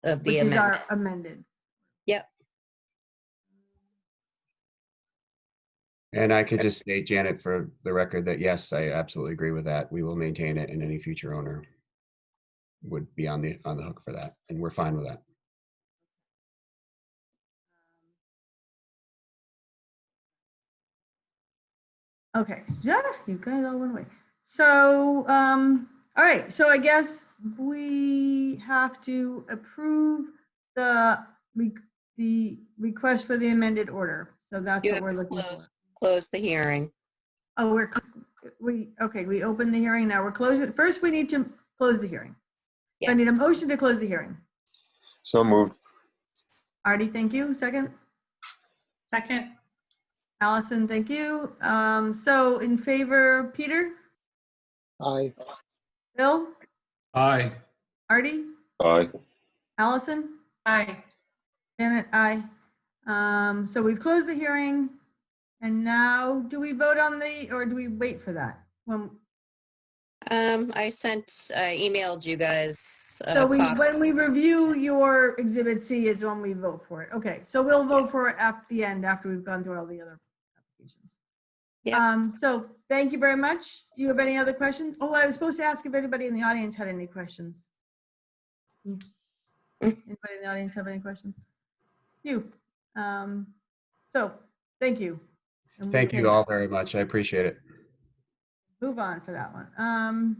S4: of the
S1: Which is
S4: amendment.
S1: our amended.
S4: Yep.
S12: And I could just state, Janet, for the record, that yes, I absolutely agree with that. We will maintain it, and any future owner would be on the hook for that, and we're fine with that.
S1: Okay, yeah, you guys all went away. So, all right, so I guess we have to approve the, the request for the amended order. So that's
S4: You
S1: what
S4: have
S1: we're
S4: to
S1: looking for.
S4: close the hearing.
S1: Oh, okay, we opened the hearing, now we're closing. First, we need to close the hearing. So I
S4: Yeah.
S1: need a motion to close the hearing.
S7: So moved.
S1: Artie, thank you. Second.
S10: Second,
S1: Allison, thank you. So in favor, Peter,
S9: Aye.
S1: Bill,
S9: Aye.
S1: Artie,
S7: Aye.
S1: Allison,
S10: aye.
S1: Janet, aye. So we've closed the hearing. And now, do we vote on or do we wait for that?
S4: I emailed you guys a
S1: So
S4: copy.
S1: when we review your Exhibit C is when we vote for it. Okay, so we'll vote for it at the end after we've gone through all the other applications.
S4: Yeah.
S1: So thank you very much. Do you have any other questions? Oh, I was supposed to ask if anybody in the audience had any questions. Oops. Anybody in the audience have any questions? You. So thank you. And we
S12: Thank you
S1: can
S12: all very much. I appreciate it.
S1: move on for that one.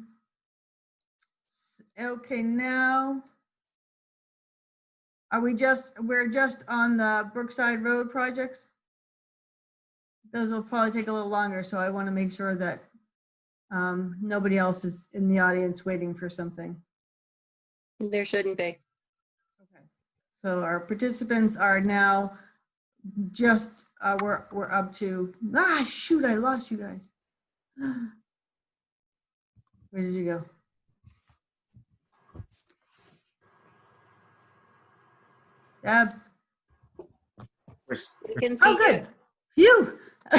S1: Okay, now we're just on the Brookside Road projects? Those will probably take a little longer, so I want to make sure that nobody else is in the audience waiting for something.
S4: There shouldn't be.
S1: Okay. So our participants are now just, we're up to, shoot, I lost you guys. Where did you go? Deb.
S4: We can see
S1: Oh, good. Phew. I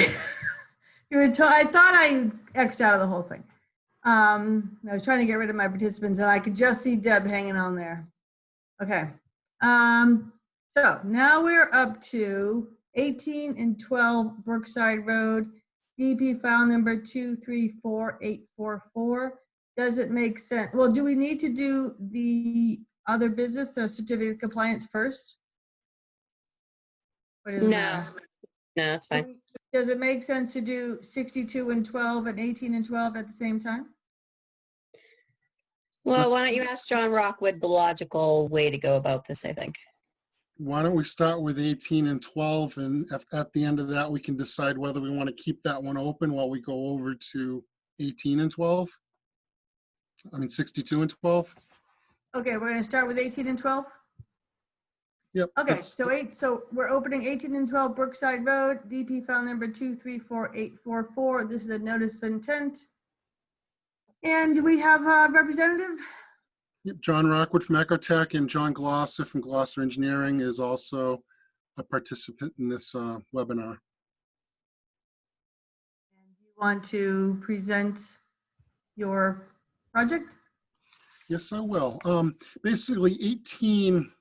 S1: thought I X'd out of the whole thing. I was trying to get rid of my participants and I could just see Deb hanging on there. Okay. So now we're up to 18 and 12 Brookside Road, DP file number 234844. Does it make sense? Well, do we need to do the other business, the certificate of compliance first? Or does it
S4: No,
S1: matter?
S4: no, it's fine.
S1: Does it make sense to do 62 and 12 and 18 and 12 at the same time?
S4: Well, why don't you ask John Rockwood the logical way to go about this, I think.
S13: Why don't we start with 18 and 12, and at the end of that, we can decide whether we want to keep that one open while we go over to 18 and 12? I mean, 62 and 12?
S1: Okay, we're gonna start with 18 and 12?
S13: Yep.
S1: Okay, so we're opening 18 and 12 Brookside Road, DP file number 234844. This is a notice of intent. And do we have a representative?
S13: Yep, John Rockwood from Ecotech and John Glosser from Glosser Engineering is also a participant in this webinar.
S1: You want to present your project?
S13: Yes, I will. Basically, 18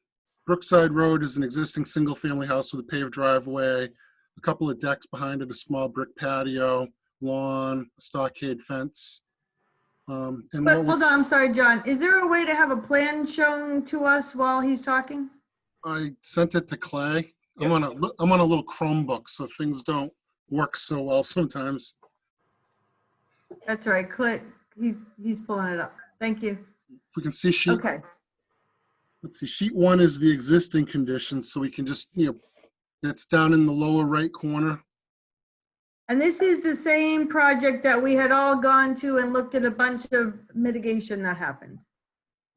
S13: Brookside Road is an existing single-family house with a paved driveway, a couple of decks behind it, a small brick patio, lawn, a stockade fence.
S1: But hold on, I'm sorry, John. Is there a way to have a plan shown to us while he's talking?
S13: I sent it to Clay. I'm on a little Chromebook, so things don't work so well sometimes.
S1: That's right, Clay, he's pulling it up. Thank you.
S13: We can see sheet.
S1: Okay.
S13: Let's see. Sheet 1 is the existing conditions, so we can just it's down in the lower right corner.
S1: And this is the same project that we had all gone to and looked at a bunch of mitigation that happened.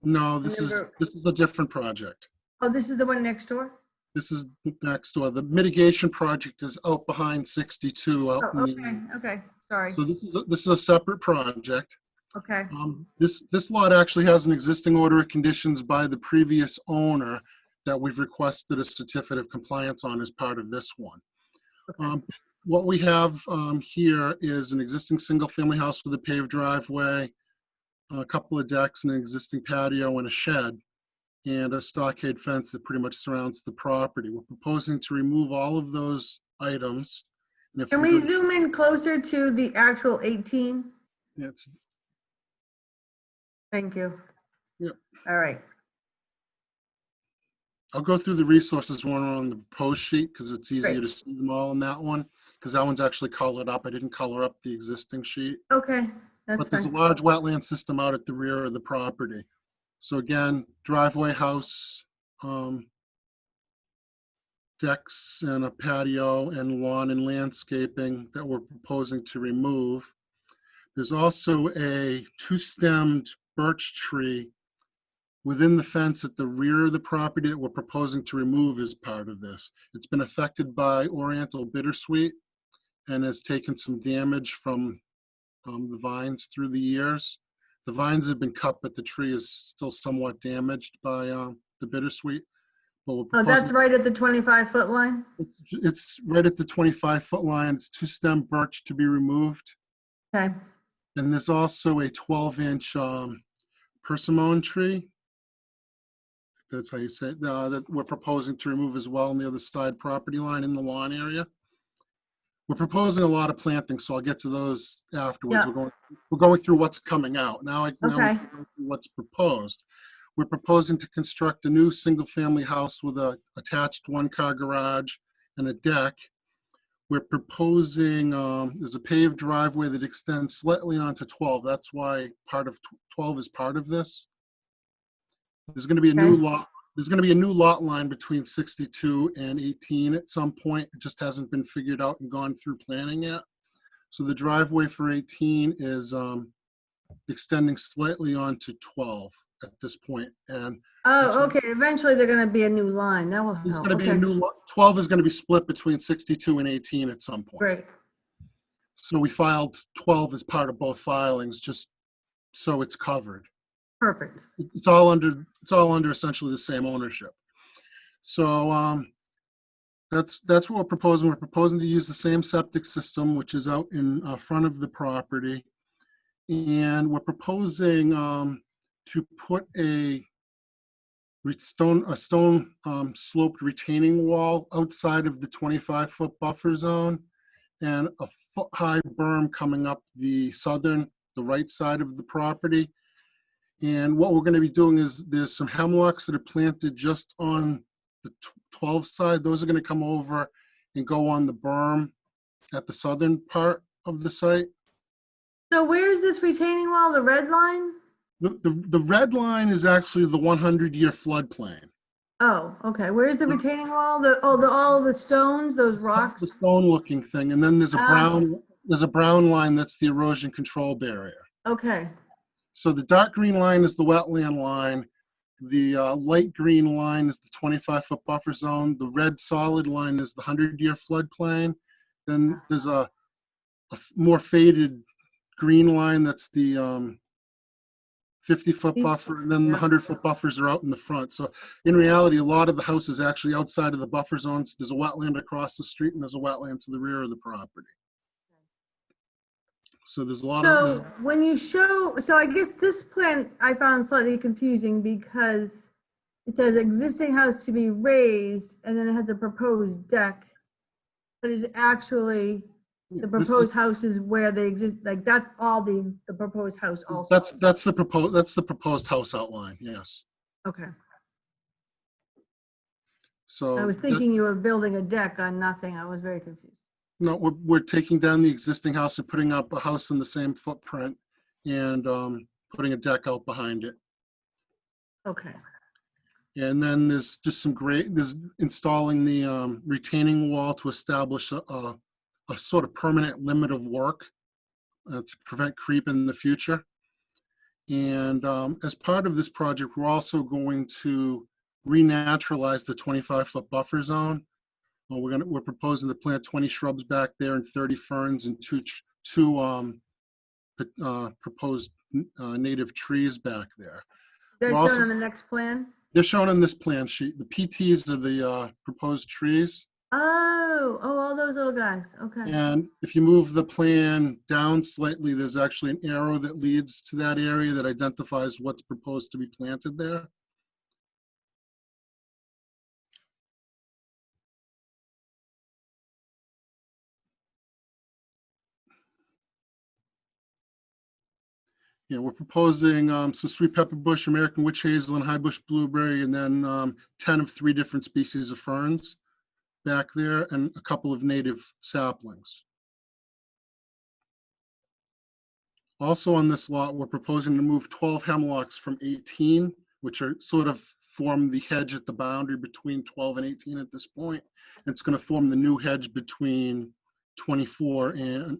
S13: No, this is a different project.
S1: Oh, this is the one next door?
S13: This is next door. The mitigation project is out behind 62. Out
S1: Oh,
S13: in
S1: okay, sorry.
S13: So this is a separate project.
S1: Okay,
S13: This lot actually has an existing order of conditions by the previous owner that we've requested a certificate of compliance on as part of this one.
S1: okay.
S13: What we have here is an existing single-family house with a paved driveway, a couple of decks, and an existing patio and a shed, and a stockade fence that pretty much surrounds the property. We're proposing to remove all of those items. And if
S1: Can we zoom in closer to the actual 18?
S13: It's,
S1: Thank you.
S13: Yep.
S1: All right.
S13: I'll go through the resources one on the proposed sheet because it's easier
S1: Great.
S13: to see them all in that one. because that one's actually colored up. I didn't color up the existing sheet.
S1: Okay, that's
S13: But there's a
S1: fine.
S13: large wetland system out at the rear of the property. So again, driveway, house, decks and a patio and lawn and landscaping that we're proposing to remove. There's also a two-stemmed birch tree within the fence at the rear of the property that we're proposing to remove as part of this. It's been affected by Oriental bittersweet and has taken some damage from the vines through the years. The vines have been cut, but the tree is still somewhat damaged by the bittersweet. But we're
S1: Oh, that's
S13: proposing,
S1: right at the 25-foot line?
S13: it's right at the 25-foot line. It's two-stem birch to be removed.
S1: Okay,
S13: And there's also a 12-inch persimmon tree. That's how you say it, that we're proposing to remove as well on the other side property line in the lawn area. We're proposing a lot of planting, so I'll get to those afterwards.
S1: Yeah.
S13: We're going through what's coming out. Now we're
S1: Okay.
S13: going through what's proposed. We're proposing to construct a new single-family house with a attached one-car garage and a deck. We're proposing, there's a paved driveway that extends slightly onto 12. That's why part of 12 is part of this. There's going to be a new
S1: Okay.
S13: lot. There's going to be a new lot line between 62 and 18 at some point. It just hasn't been figured out and gone through planning yet. So the driveway for 18 is extending slightly onto 12 at this point. And that's
S1: Oh,
S13: what-
S1: okay, eventually they're gonna be a new line, that will
S13: there's
S1: help,
S13: going to be a
S1: okay,
S13: new lot. 12 is going to be split between 62 and 18 at some point.
S1: great.
S13: So we filed 12 as part of both filings, just so it's covered.
S1: Perfect.
S13: It's all under essentially the same ownership. So that's what we're proposing. We're proposing to use the same septic system, which is out in front of the property. And we're proposing to put a stone sloped retaining wall outside of the 25-foot buffer zone and a foot-high berm coming up the right side of the property. And what we're going to be doing is there's some hemlocks that are planted just on the 12 side. Those are going to come over and go on the berm at the southern part of the site.
S1: So where's this retaining wall, the red line?
S13: The red line is actually the 100-year floodplain.
S1: Oh, okay, where's the retaining wall? All the stones, those rocks?
S13: The stone-looking thing, and then there's a brown line that's the erosion control barrier.
S1: Okay,
S13: So the dark green line is the wetland line. The light green line is the 25-foot buffer zone. The red solid line is the 100-year floodplain. Then there's a more faded green line that's the 50-foot buffer, and then the 100-foot buffers are out in the front. So in reality, a lot of the house is actually outside of the buffer zones. There's a wetland across the street, and there's a wetland to the rear of the property. So there's a lot of...
S1: so when you show, so I guess this plan I found slightly confusing because it says existing house to be raised, and then it has a proposed deck. But it's actually, the proposed house is where they exist, like that's all the proposed house also.
S13: That's the proposed house outline, yes.
S1: Okay,
S13: So
S1: I was thinking you were building a deck on nothing, I was very confused.
S13: no, we're taking down the existing house and putting up a house in the same footprint and putting a deck out behind it.
S1: Okay,
S13: And then there's just there's installing the retaining wall to establish a sort of permanent limit of work to prevent creep in the future. And as part of this project, we're also going to renaturalize the 25-foot buffer zone. We're proposing to plant 20 shrubs back there and 30 ferns and two proposed native trees back there.
S1: they're
S13: We're
S1: shown
S13: also-
S1: on the next plan?
S13: They're shown on this plan sheet. The PTs are the proposed trees.
S1: Oh, all those little guys, okay.
S13: And if you move the plan down slightly, there's actually an arrow that leads to that area that identifies what's proposed to be planted there. Yeah, we're proposing some sweet pepper bush, American witch hazel, and high bush blueberry, and then 10 of 3 different species of ferns. back there and a couple of native saplings. Also on this lot, we're proposing to move 12 hemlocks from 18, which are sort of form the hedge at the boundary between 12 and 18 at this point. It's going to form the new hedge between 24 and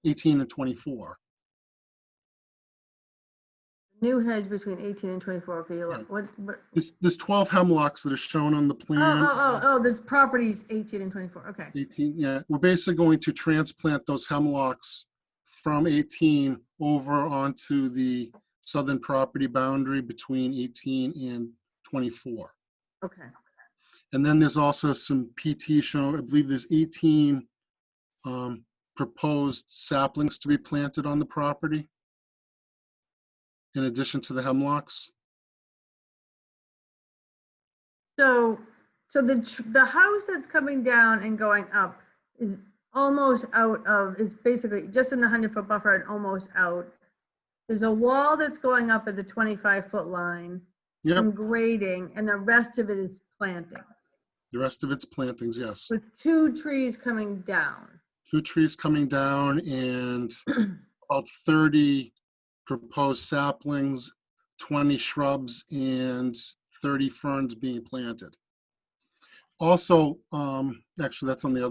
S13: 18 and 24.
S1: New hedge between 18 and 24. Okay, what?
S13: There's 12 hemlocks that are shown on the plan.
S1: The property's 18 and 24. Okay.
S13: 18, yeah. We're basically going to transplant those hemlocks from 18 over onto the southern property boundary between 18 and 24.
S1: Okay.
S13: And then there's also some PT shown. I believe there's 18 proposed saplings to be planted on the property, in addition to the hemlocks.
S1: So the house that's coming down and going up is almost out of, is basically just in the 100-foot buffer and almost out. There's a wall that's going up at the 25-foot line.
S13: Yep.
S1: Some grading, and the rest of it is plantings.
S13: The rest of it's plantings, yes.
S1: With 2 trees coming down.
S13: 2 trees coming down and about 30 proposed saplings, 20 shrubs, and 30 ferns being planted. Also, actually, that's on the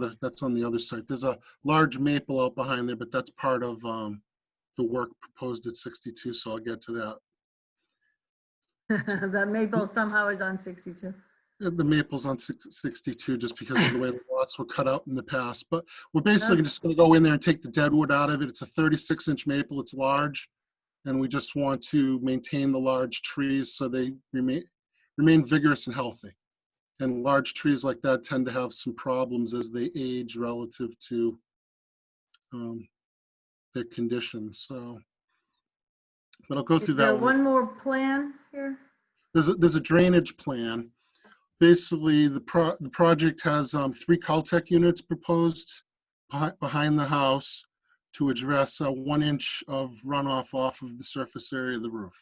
S13: other site. There's a large maple out behind there, but that's part of the work proposed at 62. So I'll get to that.
S1: The maple somehow is on 62.
S13: The maple's on 62 just because of the way the lots were cut out in the past. But we're basically just going to go in there and take the dead wood out of it. It's a 36-inch maple. It's large, and we just want to maintain the large trees so they remain vigorous and healthy. And large trees like that tend to have some problems as they age relative to their conditions. So, but I'll go through that.
S1: Is there one more plan here?
S13: There's a drainage plan. Basically, the project has 3 Caltech units proposed behind the house to address 1 inch of runoff off of the surface area of the roof.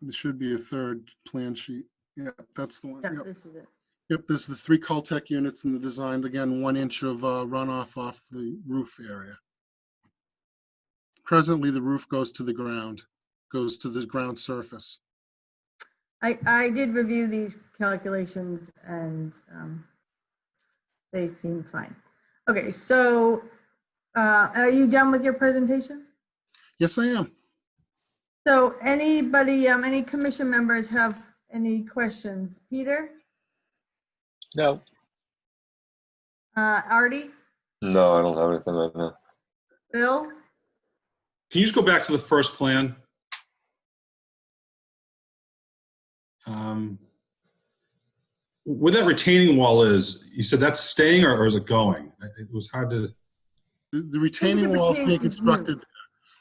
S13: There should be a third plan sheet. Yeah, that's the one.
S1: Yeah,
S13: Yep.
S1: this is it.
S13: Yep, there's the 3 Caltech units in the design. Again, 1 inch of runoff off the roof area. Presently, the roof goes to the ground, goes to the ground surface.
S1: I did review these calculations and they seem fine. Okay, so are you done with your presentation?
S13: Yes, I am.
S1: So anybody, any commission members have any questions? Peter?
S9: No.
S1: Artie?
S7: No, I don't have anything right now.
S1: Bill?
S9: Can you just go back to the first plan? Where that retaining wall is, you said that's staying or is it going? It was hard to.
S13: The retaining wall is being constructed.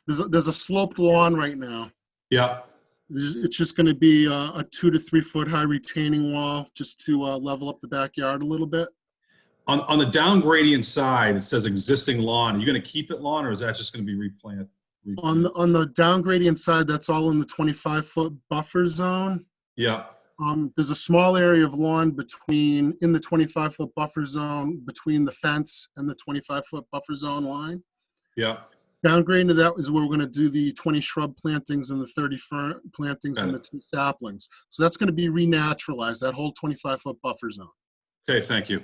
S13: There's a sloped lawn right now.
S9: Yeah.
S13: It's just going to be a 2 to 3 foot high retaining wall just to level up the backyard a little bit.
S9: On the down gradient side, it says existing lawn. Are you going to keep it lawn or is that just going to be replanted?
S13: On the down gradient side, that's all in the 25-foot buffer zone.
S9: Yeah.
S13: There's a small area of lawn in the 25-foot buffer zone between the fence and the 25-foot buffer zone line.
S9: Yeah.
S13: Downgrading to that is where we're going to do the 20 shrub plantings and the 30 fern plantings and the 2 saplings. So that's going to be renaturalized, that whole 25-foot buffer zone.
S9: Okay, thank you.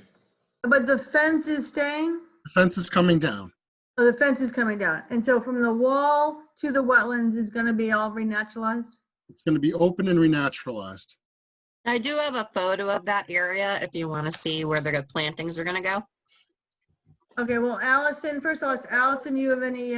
S1: But the fence is staying?
S13: The fence is coming down.
S1: Oh, the fence is coming down. And so from the wall to the wetlands is going to be all renaturalized?
S13: It's going to be open and renaturalized.
S4: I do have a photo of that area if you want to see where the plantings are going to go.
S1: Okay, well, Allison, first of all, Allison, you have any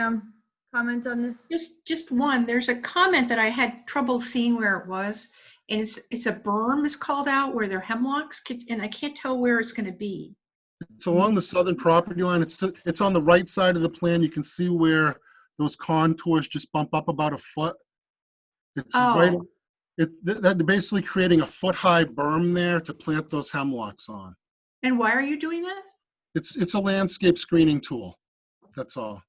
S1: comment on this?
S10: Just one. There's a comment that I had trouble seeing where it was, and it's a berm is called out where there are hemlocks, and I can't tell where it's going to be.
S13: It's along the southern property line. It's on the right side of the plan. You can see where those contours just bump up about a foot. It's right. They're basically creating a foot-high berm there to plant those hemlocks on.
S10: And why are you doing that?
S13: It's a landscape screening tool. That's all.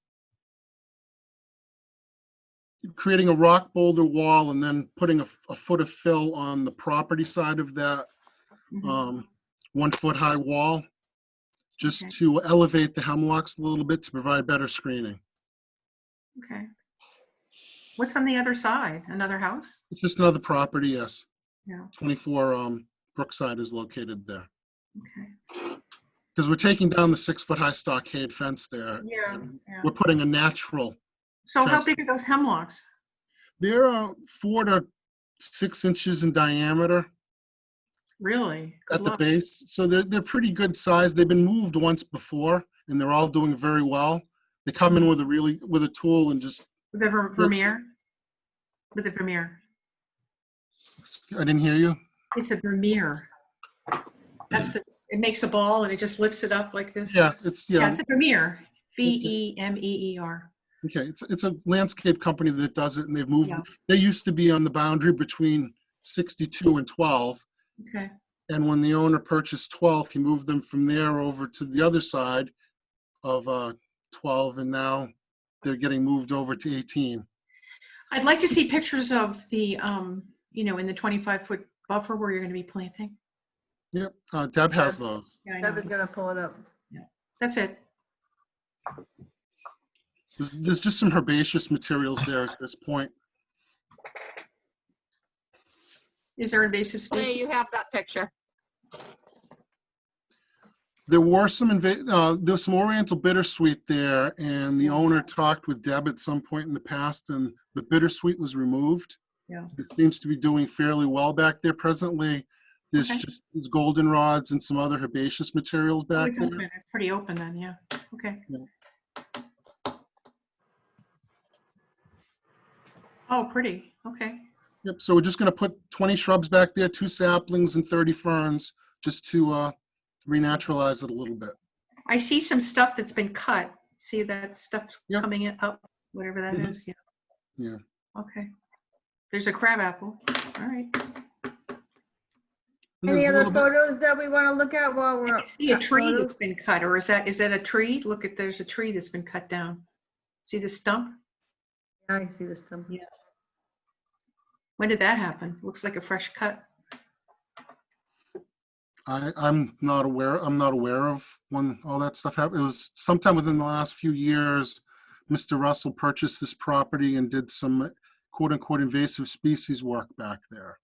S13: creating a rock boulder wall and then putting a foot of fill on the property side of that
S10: Mhm.
S13: 1 foot high wall, just
S10: Okay.
S13: to elevate the hemlocks a little bit to provide better screening.
S10: Okay. What's on the other side? Another house?
S13: It's just another property, yes.
S10: Yeah.
S13: 24 Brookside is located there.
S10: Okay.
S13: Because we're taking down the 6 foot high stockade fence there.
S10: Yeah.
S13: and
S10: Yeah.
S13: We're putting a natural
S10: So how
S13: fence.
S10: big are those hemlocks?
S13: They're 4 to 6 inches in diameter
S10: Really? Good
S13: at the
S10: luck.
S13: base. So they're pretty good size. They've been moved once before and they're all doing very well. They come in with a tool and just,
S10: With the Vermeer? With the Vermeer.
S13: I didn't hear you.
S10: It's a Vermeer. That's it makes a ball and it just lifts it up like this.
S13: Yeah,
S10: Yeah, it's a Vermeer. Vemeer.
S13: Okay, it's a landscape company that does it, and they've moved.
S10: Yeah.
S13: They used to be on the boundary between 62 and 12,
S10: Okay.
S13: and when the owner purchased 12, he moved them from there over to the other side of 12, and now they're getting moved over to 18.
S10: I'd like to see pictures of the, in the 25-foot buffer where you're going to be planting.
S13: Yep, Deb has those.
S10: Yeah, I know.
S1: Deb is gonna pull it up.
S10: That's it.
S13: There's just some herbaceous materials there at this point.
S10: Is there invasive
S4: Hey,
S10: species?
S4: you have that picture.
S13: There were there's some Oriental bittersweet there, and the owner talked with Deb at some point in the past, and the bittersweet was removed.
S10: Yeah.
S13: It seems to be doing fairly well back there presently. There's
S10: Okay.
S13: just these goldenrods and some other herbaceous materials
S10: Oh,
S13: back
S10: it's
S13: there.
S10: open. It's pretty open then, yeah. Okay.
S13: Yeah.
S10: Oh, pretty. Okay.
S13: Yep, so we're just gonna put 20 shrubs back there, 2 saplings and 30 ferns, just to renaturalize it a little bit.
S10: I see some stuff that's been cut. See that stuff's
S13: Yep.
S10: coming up, whatever that
S13: Mhm.
S10: is. Yeah.
S13: Yeah.
S10: Okay. There's a crabapple. All right.
S13: And
S1: Any
S13: there's a
S1: other
S13: little bit-
S1: photos that we want to look at while we're
S10: I see a
S1: at
S10: tree
S1: photos?
S10: that's been cut, or is that a tree? Look at, there's a tree that's been cut down. See the stump?
S1: Yeah, I can see this stump.
S10: Yeah. When did that happen? Looks like a fresh cut.
S13: I'm not aware of when all that stuff happened. It was sometime within the last few years, Mr. Russell purchased this property and did some quote unquote invasive species work back there.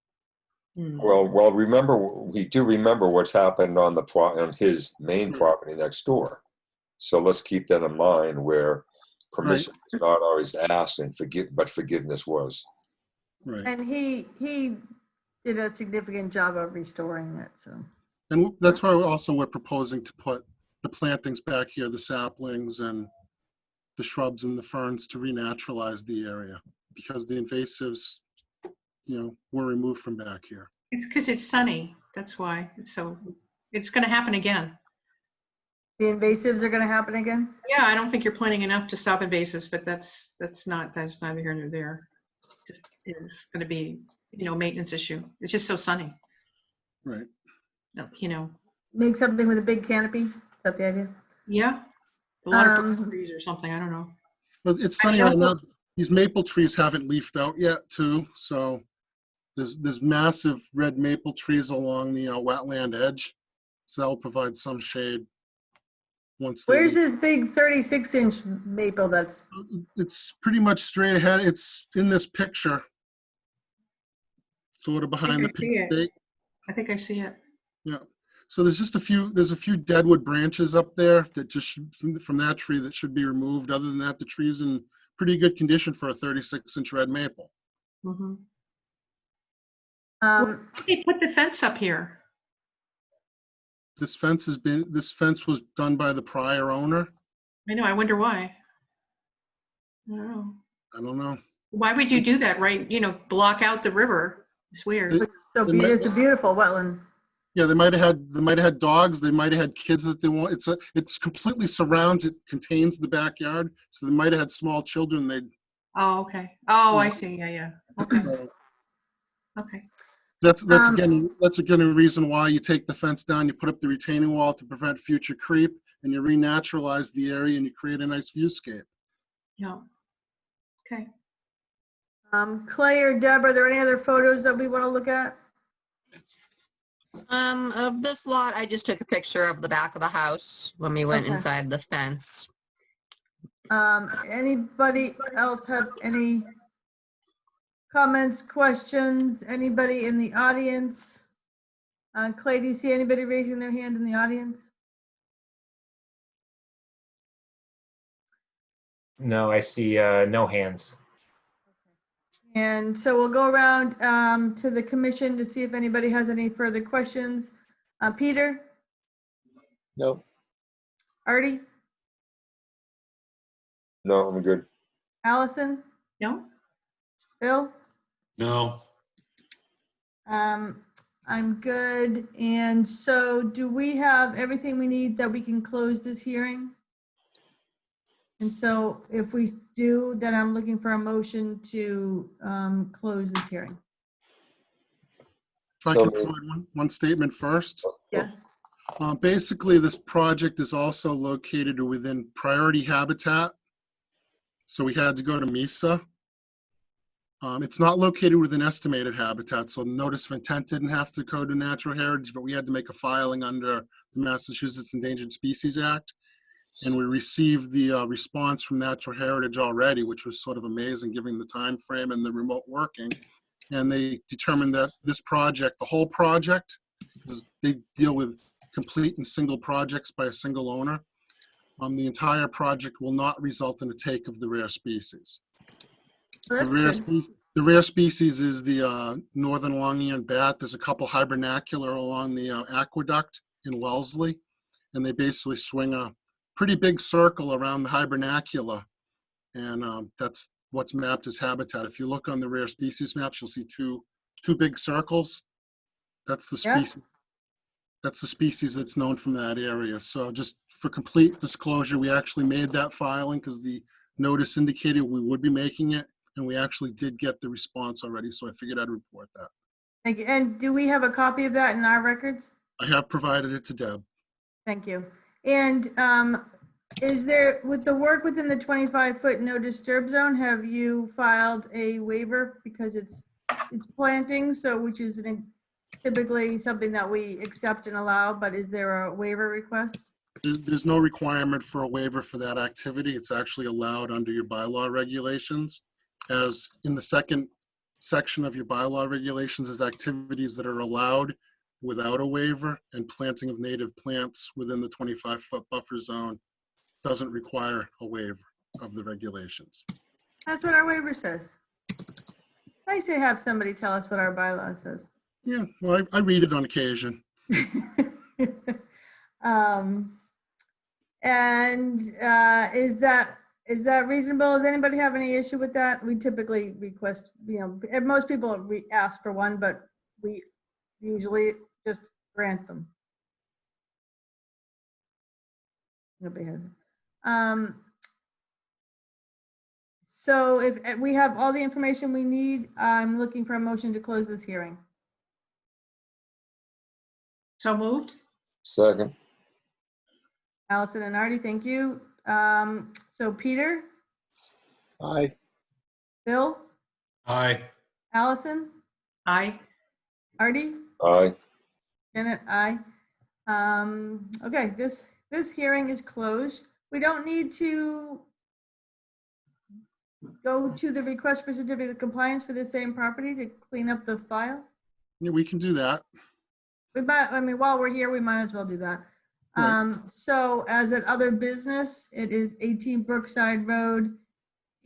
S7: Well, we do remember what's happened on on his main property next door. So let's keep that in mind, where permission is not always asked and but forgiveness was.
S13: Right.
S1: And he did a significant job of restoring it, so.
S13: And that's why we're proposing to put the plantings back here, the saplings and the shrubs and the ferns to renaturalize the area, because the invasives, were removed from back here.
S10: It's because it's sunny. That's why. It's going to happen again.
S1: The invasives are gonna happen again?
S10: Yeah, I don't think you're planting enough to stop invasives, but that's neither here nor there. Just is going to be, maintenance issue. It's just so sunny.
S13: Right.
S1: Make something with a big canopy? Is that the idea?
S10: Yeah. A lot of
S1: Um,
S10: birch trees or something. I don't know.
S13: Well, it's sunny right now. These maple trees haven't leafed out yet too. So there's massive red maple trees along the wetland edge. So that'll provide some shade.
S1: Where's this big 36-inch maple that's?
S13: It's pretty much straight ahead. It's in this picture. Sort of behind the pink stake.
S10: I think I see it.
S13: Yeah. So there's a few deadwood branches up there that just from that tree that should be removed. Other than that, the tree's in pretty good condition for a 36-inch red maple.
S10: Mm-hmm.
S1: They
S10: put the fence up here.
S13: This fence was done by the prior owner.
S10: I know. I wonder why. I
S13: don't know.
S10: Why would you do that? Right? Block out the river. It's weird.
S1: It's a beautiful wetland.
S13: Yeah, they might have had dogs. They might have had kids that they want. It's completely surrounds. It contains the backyard, so they might have had small children.
S10: Oh, okay. Oh, I see. Yeah. Okay. Okay.
S13: That's again a reason why you take the fence down. You put up the retaining wall to prevent future creep, and you renaturalize the area, and you create a nice viewscape.
S10: Yeah. Okay.
S1: Clay or Deb, are there any other photos that we want to look at?
S4: Of this lot, I just took a picture of the back of the house when we went
S1: Okay.
S4: inside the fence.
S1: Anybody else have any comments, questions? Anybody in the audience? Clay, do you see anybody raising their hand in the audience?
S5: No, I see no hands.
S1: And so we'll go around to the commission to see if anybody has any further questions. Peter,
S11: No.
S1: Artie,
S7: No, I'm good.
S1: Allison,
S10: No?
S1: Bill?
S9: No.
S1: I'm good. And so do we have everything we need that we can close this hearing? And so if we do, then I'm looking for a motion to close this hearing.
S13: If I
S7: So
S13: can provide one statement first.
S1: Yes.
S13: Basically, this project is also located within priority habitat. So we had to go to MISA. It's not located within estimated habitat, so notice of intent didn't have to go to natural heritage, but we had to make a filing under the Massachusetts Endangered Species Act. And we received the response from natural heritage already, which was sort of amazing given the time frame and the remote working. And they determined that this project, the whole project, because they deal with complete and single projects by a single owner, the entire project will not result in a take of the rare species.
S1: Well,
S13: The
S1: that's
S13: rare,
S1: good.
S13: the rare species is the northern long-eared bat. There's a couple hibernacular along the aqueduct in Wellesley, and they basically swing a pretty big circle around the hibernacular, and that's what's mapped as habitat. If you look on the rare species maps, you'll see two big circles. That's the
S1: Yeah.
S13: species. That's the species that's known from that area. So just for complete disclosure, we actually made that filing because the notice indicated we would be making it, and we actually did get the response already. So I figured I'd report that.
S1: Thank you. And do we have a copy of that in our records?
S13: I have provided it to Deb.
S1: Thank you. And is there, with the work within the 25-foot no disturb zone, have you filed a waiver because it's planting, so which is typically something that we accept and allow, but is there a waiver request?
S13: There's no requirement for a waiver for that activity. It's actually allowed under your bylaw regulations. As in the second section of your bylaw regulations is activities that are allowed without a waiver, and planting of native plants within the 25-foot buffer zone doesn't require a waiver of the regulations.
S1: That's what our waiver says. Nice to have somebody tell us what our bylaw says.
S13: Yeah, well, I read it on occasion.
S1: And is that reasonable? Does anybody have any issue with that? We typically request, most people ask for one, but we usually just grant them. Nobody has it. So if we have all the information we need, I'm looking for a motion to close this hearing.
S10: So moved?
S7: Second.
S1: Allison and Artie, thank you. So Peter,
S11: Aye.
S1: Bill,
S9: Aye.
S1: Allison,
S10: Aye.
S1: Artie,
S7: Aye.
S1: Janet, aye. Okay, this hearing is closed. We don't need to go to the request for certificate of compliance for the same property to clean up the file.
S13: Yeah, we can do that.
S1: We might, while we're here, we might as well do that.
S13: Right.
S1: So as an other business, it is 18 Brookside Road,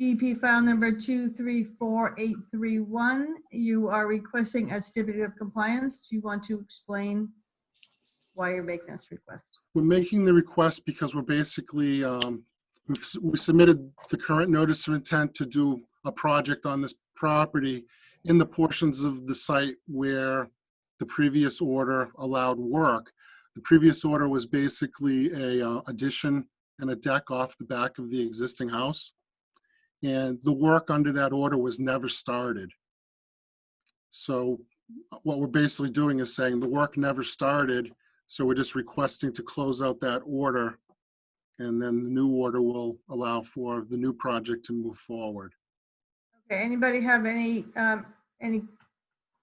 S1: DP file number 234831. You are requesting a certificate of compliance. Do you want to explain why you're making this request?
S13: We're making the request because we're basically, we submitted the current notice of intent to do a project on this property in the portions of the site where the previous order allowed work. The previous order was basically a addition and a deck off the back of the existing house. And the work under that order was never started. So what we're basically doing is saying the work never started, so we're just requesting to close out that order, and then the new order will allow for the new project to move forward.
S1: Okay, anybody have any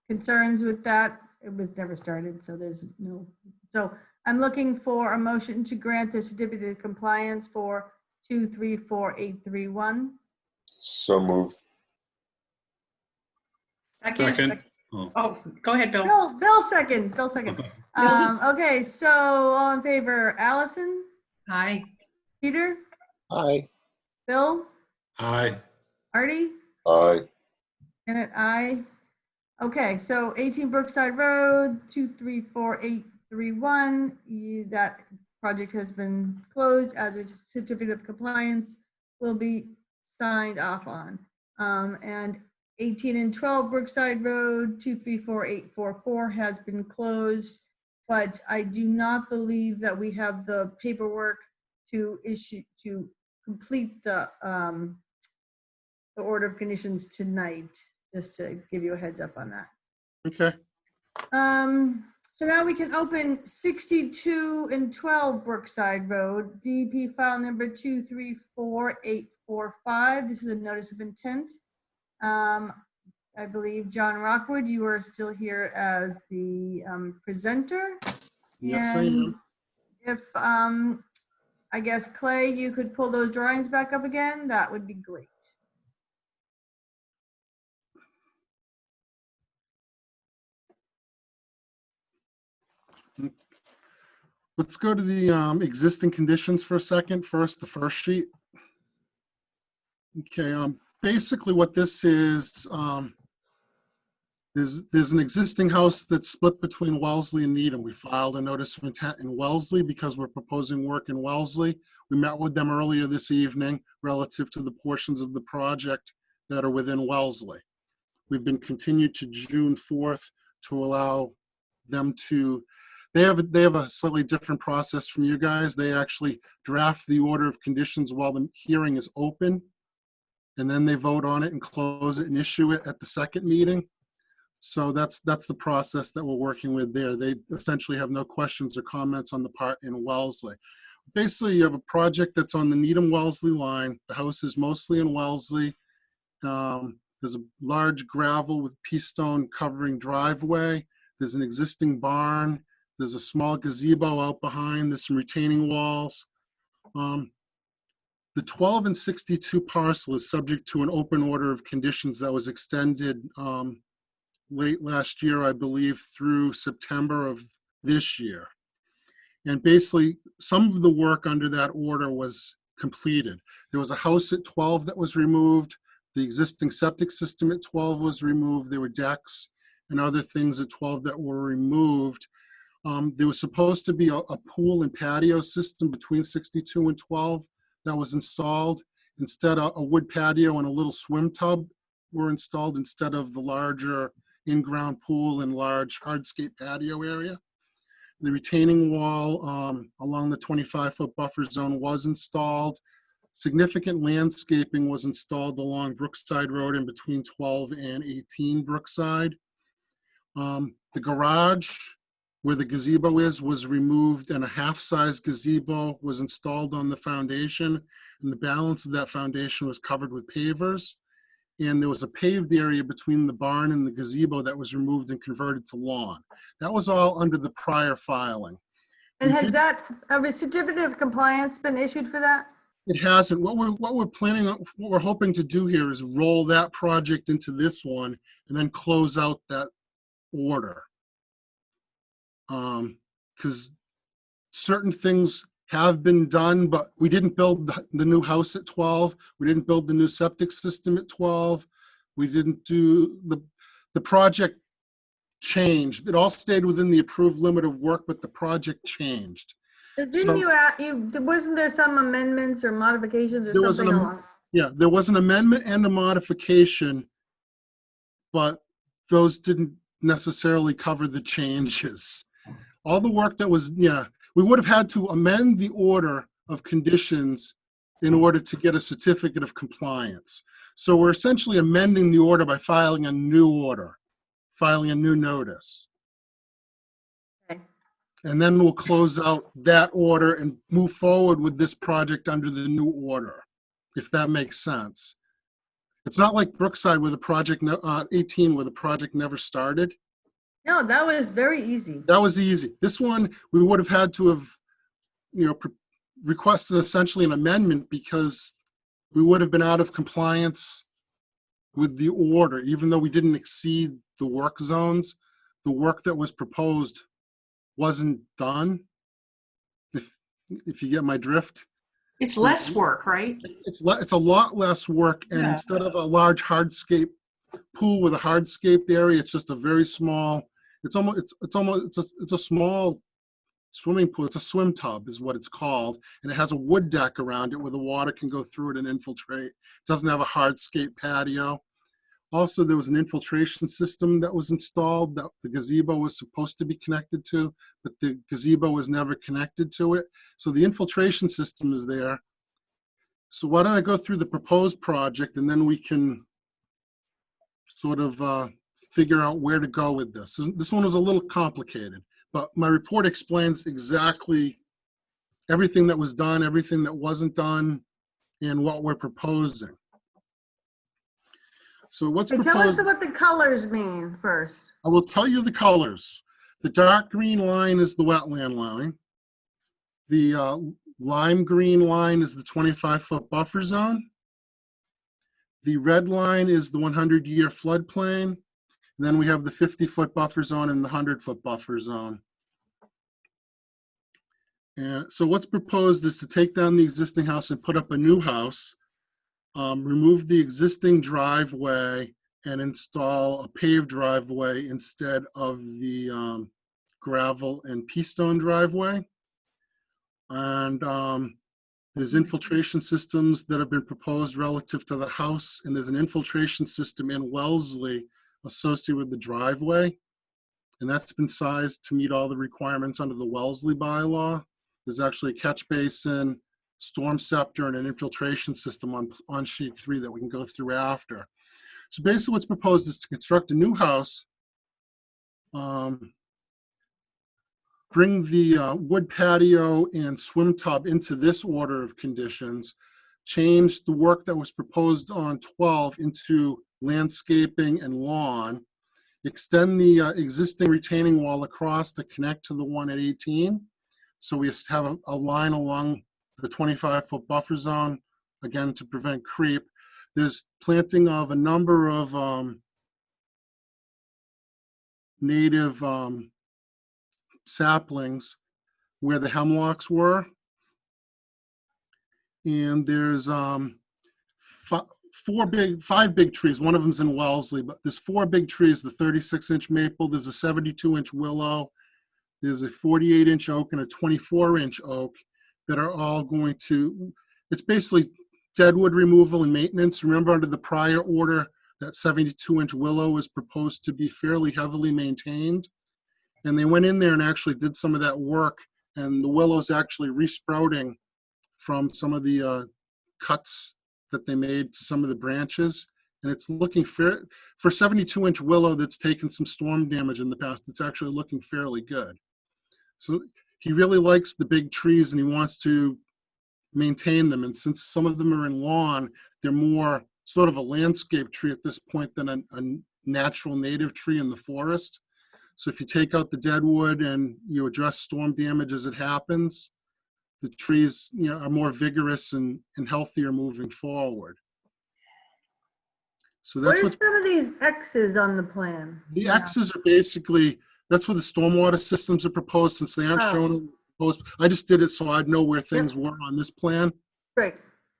S1: concerns with that? It was never started, so there's no, so I'm looking for a motion to grant the certificate of compliance for 234831.
S7: So moved.
S10: Second.
S9: Second. Oh.
S10: Oh, go ahead, Bill.
S1: Bill second. Okay, so all in favor, Allison,
S10: Aye.
S1: Peter,
S7: Aye.
S1: Bill,
S9: Aye.
S1: Artie,
S7: Aye.
S1: Janet, aye. Okay, so 18 Brookside Road, 234831, that project has been closed as a certificate of compliance will be signed off on. And 18 and 12 Brookside Road, 234844 has been closed, but I do not believe that we have the paperwork to complete the order of conditions tonight, just to give you a heads up on that.
S13: Okay.
S1: So now we can open 62 and 12 Brookside Road, DEP file number 234845. This is a notice of intent. I believe John Rockwood, you are still here as the presenter.
S13: Yes, I
S1: And
S13: am.
S1: if, I guess Clay, you could pull those drawings back up again, that would be great.
S13: Let's go to the existing conditions for a second. First, the first sheet. Okay, basically what this is, there's an existing house that's split between Wellesley and Needham. We filed a notice of intent in Wellesley because we're proposing work in Wellesley. We met with them earlier this evening relative to the portions of the project that are within Wellesley. We've been continued to June 4th to allow them to, they have a slightly different process from you guys. They actually draft the order of conditions while the hearing is open, and then they vote on it and close it and issue it at the second meeting. So that's the process that we're working with there. They essentially have no questions or comments on the part in Wellesley. Basically, you have a project that's on the Needham-Wellesley line. The house is mostly in Wellesley. There's a large gravel with pea stone covering driveway. There's an existing barn. There's a small gazebo out behind. There's some retaining walls. The 12 and 62 parcel is subject to an open order of conditions that was extended late last year, I believe, through September of this year. And basically, some of the work under that order was completed. There was a house at 12 that was removed. The existing septic system at 12 was removed. There were decks and other things at 12 that were removed. There was supposed to be a pool and patio system between 62 and 12 that was installed. Instead, a wood patio and a little swim tub were installed instead of the larger in-ground pool and large hardscape patio area. The retaining wall along the 25-foot buffer zone was installed. Significant landscaping was installed along Brookside Road in between 12 and 18 Brookside. The garage where the gazebo is was removed, and a half-size gazebo was installed on the foundation, and the balance of that foundation was covered with pavers. And there was a paved area between the barn and the gazebo that was removed and converted to lawn. That was all under the prior filing.
S1: And has that, a certificate of compliance been issued for that?
S13: It hasn't. What we're planning on, what we're hoping to do here is roll that project into this one and then close out that order. Because certain things have been done, but we didn't build the new house at 12. We didn't build the new septic system at 12. We didn't do the project changed. It all stayed within the approved limit of work, but the project changed.
S1: Didn't wasn't there some amendments or modifications or something along?
S13: Yeah, there was an amendment and a modification, but those didn't necessarily cover the changes. All the work that was, we would have had to amend the order of conditions in order to get a certificate of compliance. So we're essentially amending the order by filing a new order, filing a new notice.
S1: Okay.
S13: And then we'll close out that order and move forward with this project under the new order, if that makes sense. It's not like Brookside where the project, 18, where the project never started.
S1: No, that was very easy.
S13: That was easy. This one, we would have had to have, requested essentially an amendment because we would have been out of compliance with the order, even though we didn't exceed the work zones. The work that was proposed wasn't done. If you get my drift.
S10: It's less work, right?
S13: It's a lot less work, and
S10: Yeah.
S13: instead of a large hardscape pool with a hardscaped area, it's just a very small. It's a small swimming pool. It's a swim tub, is what it's called, and it has a wood deck around it where the water can go through it and infiltrate. It doesn't have a hardscape patio. Also, there was an infiltration system that was installed that the gazebo was supposed to be connected to, but the gazebo was never connected to it. So the infiltration system is there. So why don't I go through the proposed project, and then we can sort of figure out where to go with this. So this one was a little complicated, but my report explains exactly everything that was done, everything that wasn't done, and what we're proposing. So what's
S1: Hey,
S13: proposed?
S1: tell us what the colors mean first.
S13: I will tell you the colors. The dark green line is the wetland line. The lime green line is the 25-foot buffer zone. The red line is the 100-year floodplain. And then we have the 50-foot buffer zone and the 100-foot buffer zone. And so what's proposed is to take down the existing house and put up a new house, remove the existing driveway, and install a paved driveway instead of the gravel and pea stone driveway. And there's infiltration systems that have been proposed relative to the house, and there's an infiltration system in Wellesley associated with the driveway, and that's been sized to meet all the requirements under the Wellesley bylaw. There's actually a catch basin, storm scepter, and an infiltration system on sheet 3 that we can go through after. So basically what's proposed is to construct a new house, bring the wood patio and swim tub into this order of conditions, change the work that was proposed on 12 into landscaping and lawn, extend the existing retaining wall across to connect to the one at 18. So we have a line along the 25-foot buffer zone, again, to prevent creep. There's planting of a number of native saplings where the hemlocks were. And there's five big trees. One of them's in Wellesley, but there's 4 big trees, the 36-inch maple, there's a 72-inch willow, there's a 48-inch oak and a 24-inch oak that are all going to, it's basically deadwood removal and maintenance. Remember, under the prior order, that 72-inch willow was proposed to be fairly heavily maintained. And they went in there and actually did some of that work, and the willow's actually resprouting from some of the cuts that they made to some of the branches. And it's looking fair for 72-inch willow that's taken some storm damage in the past. It's actually looking fairly good. So he really likes the big trees and he wants to maintain them. And since some of them are in lawn, they're more sort of a landscape tree at this point than a natural native tree in the forest. So if you take out the dead wood and you address storm damage as it happens, the trees, are more vigorous and healthier moving forward. So
S1: What
S13: that's
S1: are
S13: what
S1: some of these X's on the plan?
S13: the X's are basically. That's where the stormwater systems are proposed, since they aren't shown in the proposed. I just did it so I'd know where things were on this plan.
S1: Great.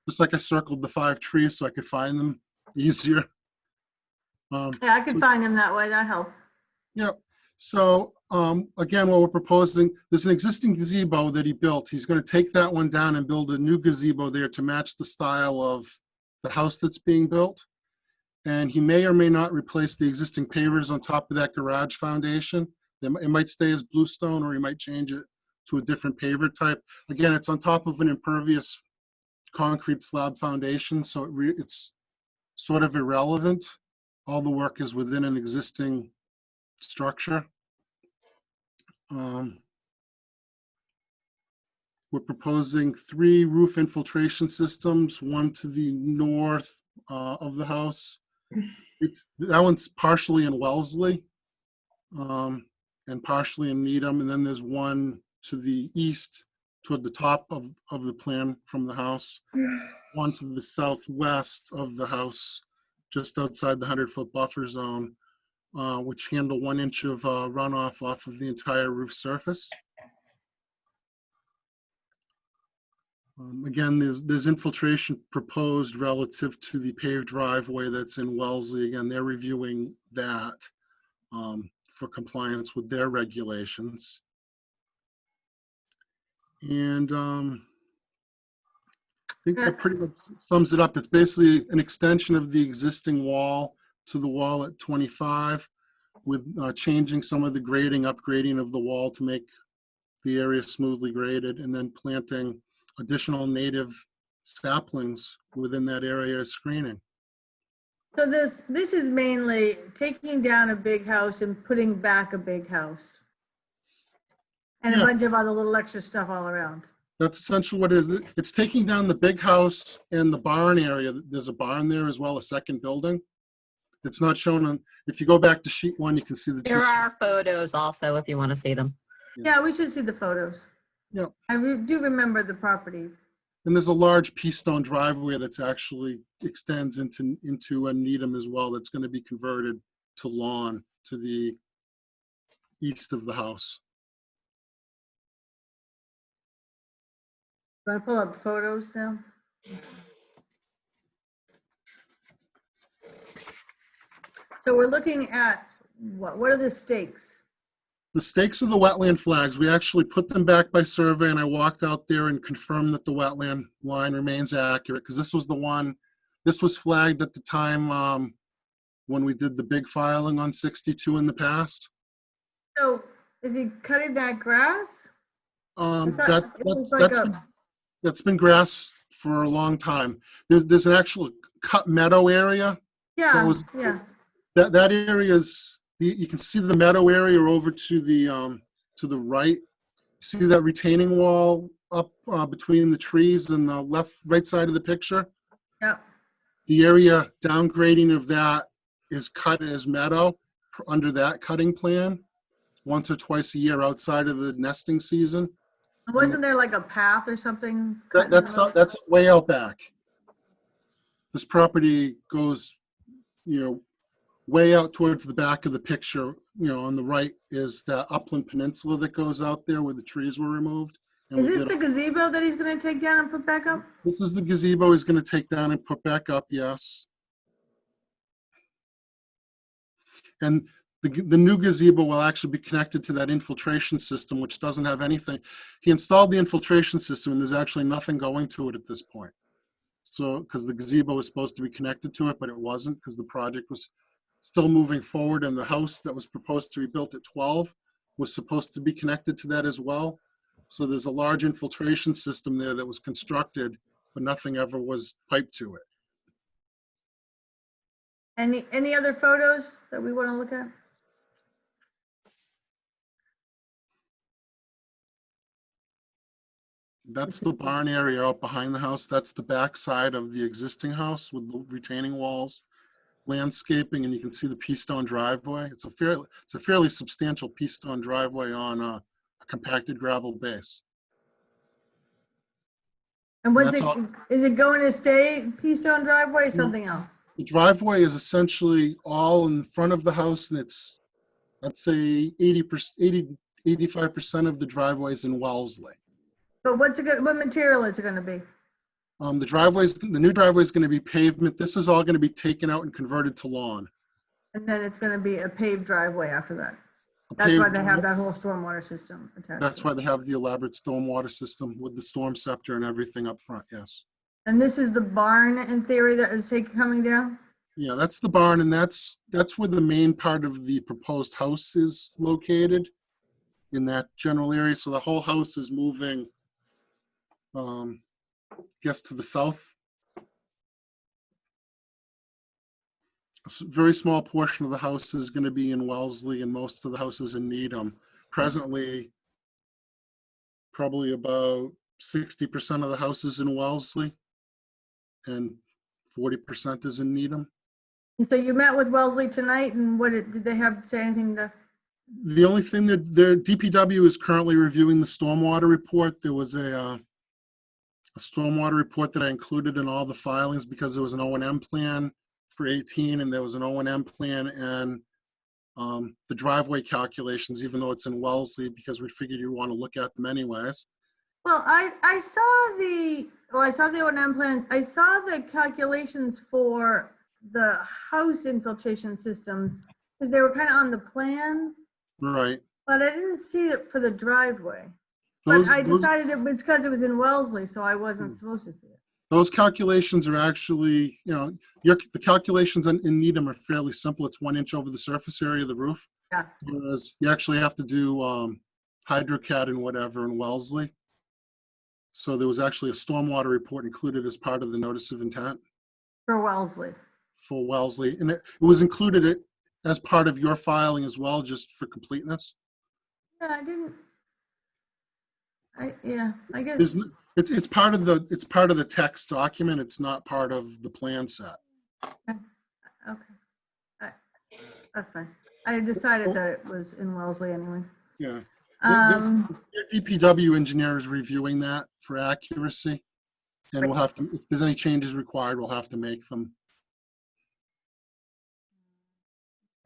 S13: Just like I circled the 5 trees so I could find them easier.
S1: Yeah, I could find him that way. That helps.
S13: Yeah. So again, what we're proposing, there's an existing gazebo that he built. He's going to take that one down and build a new gazebo there to match the style of the house that's being built. And he may or may not replace the existing pavers on top of that garage foundation. It might stay as bluestone, or he might change it to a different paver type. Again, it's on top of an impervious concrete slab foundation, so it's sort of irrelevant. All the work is within an existing structure. We're proposing 3 roof infiltration systems, one to the north, of the house. That one's partially in Wellesley and partially in Needham. And then there's one to the east toward the top of the plan from the house, one to the southwest of the house, just outside the 100-foot buffer zone, which handle 1 inch of runoff off of the entire roof surface. Again, there's infiltration proposed relative to the paved driveway that's in Wellesley. Again, they're reviewing that for compliance with their regulations. And I think that pretty much sums it up. It's basically an extension of the existing wall to the wall at 25 with changing some of the grading, upgrading of the wall to make the area smoothly graded, and then planting additional native saplings within that area as screening.
S1: So this is mainly taking down a big house and putting back a big house. And a
S13: Yeah.
S1: bunch of other little extra stuff all around.
S13: That's essentially what it is. It's taking down the big house and the barn area. There's a barn there as well, a second building. It's not shown on, if you go back to sheet 1, you can see the
S4: There are photos also if you want to see them.
S1: Yeah, we should see the photos.
S13: Yep.
S1: I do remember the property.
S13: And there's a large pea stone driveway that's actually extends into a Needham as well. That's going to be converted to lawn to the east of the house.
S1: Do I pull up photos now? So we're looking at what are the stakes?
S13: The stakes are the wetland flags. We actually put them back by survey, and I walked out there and confirmed that the wetland line remains accurate, because this was the one, this was flagged at the time when we did the big filing on 62 in the past.
S1: So is he cutting that grass?
S13: That's been grass for a long time. There's an actual cut meadow area.
S1: Yeah,
S13: That area is, you can see the meadow area over to the right. See that retaining wall up between the trees and the right side of the picture?
S1: Yep.
S13: The area downgrading of that is cut as meadow under that cutting plan once or twice a year outside of the nesting season.
S1: Wasn't there like a path or something?
S13: That's way out back. This property goes, way out towards the back of the picture. On the right is that upland peninsula that goes out there where the trees were removed. And
S1: is this the gazebo that he's going to take down and put back up?
S13: This is the gazebo he's going to take down and put back up, yes. And the new gazebo will actually be connected to that infiltration system, which doesn't have anything. He installed the infiltration system, and there's actually nothing going to it at this point. So, because the gazebo was supposed to be connected to it, but it wasn't, because the project was still moving forward, and the house that was proposed to be built at 12 was supposed to be connected to that as well. So there's a large infiltration system there that was constructed, but nothing ever was piped to it.
S1: Any other photos that we want to look at?
S13: That's the barn area out behind the house. That's the back side of the existing house with the retaining walls, landscaping, and you can see the pea stone driveway. It's a fairly substantial pea stone driveway on a compacted gravel base.
S1: And is it going to stay pea stone driveway or something else?
S13: The driveway is essentially all in front of the house, and it's, let's say 85% of the driveway is in Wellesley.
S1: But what material is it going to be?
S13: The new driveway is going to be pavement. This is all going to be taken out and converted to lawn.
S1: And then it's going to be a paved driveway after that. That's why they have that whole stormwater system attached.
S13: That's why they have the elaborate stormwater system with the storm scepter and everything up front, yes.
S1: And this is the barn, in theory, that is coming down?
S13: Yeah, that's the barn, and that's where the main part of the proposed house is located, in that general area. So the whole house is moving, I guess, to the south. A very small portion of the house is going to be in Wellesley, and most of the houses in Needham. Presently, probably about 60% of the houses in Wellesley, and 40% is in Needham.
S1: So you met with Wellesley tonight, and did they have to say anything to?
S13: The only thing that their DPW is currently reviewing the stormwater report. There was a stormwater report that I included in all the filings because there was an O&M plan for 18 and there was an O&M plan and the driveway calculations, even though it's in Wellesley, because we figured you want to look at them anyways.
S1: Well, I saw the O&M plans. I saw the calculations for the house infiltration systems because they were kind of on the plans,
S13: Right.
S1: but I didn't see it for the driveway. But I decided it was because it was in Wellesley, so I wasn't supposed to see it.
S13: Those calculations are actually, the calculations in Needham are fairly simple. It's 1 inch over the surface area of the roof.
S1: Yeah.
S13: Whereas you actually have to do HydroCAD and whatever in Wellesley. So there was actually a stormwater report included as part of the notice of intent
S1: For Wellesley.
S13: for Wellesley. And it was included as part of your filing as well, just for completeness.
S1: Yeah, I didn't. I guess.
S13: It's part of the text document. It's not part of the plan set.
S1: Okay. That's fine. I decided that it was in Wellesley anyway.
S13: Yeah. Your DPW engineer is reviewing that for accuracy. And we'll have to, if there's any changes required, we'll have to make them.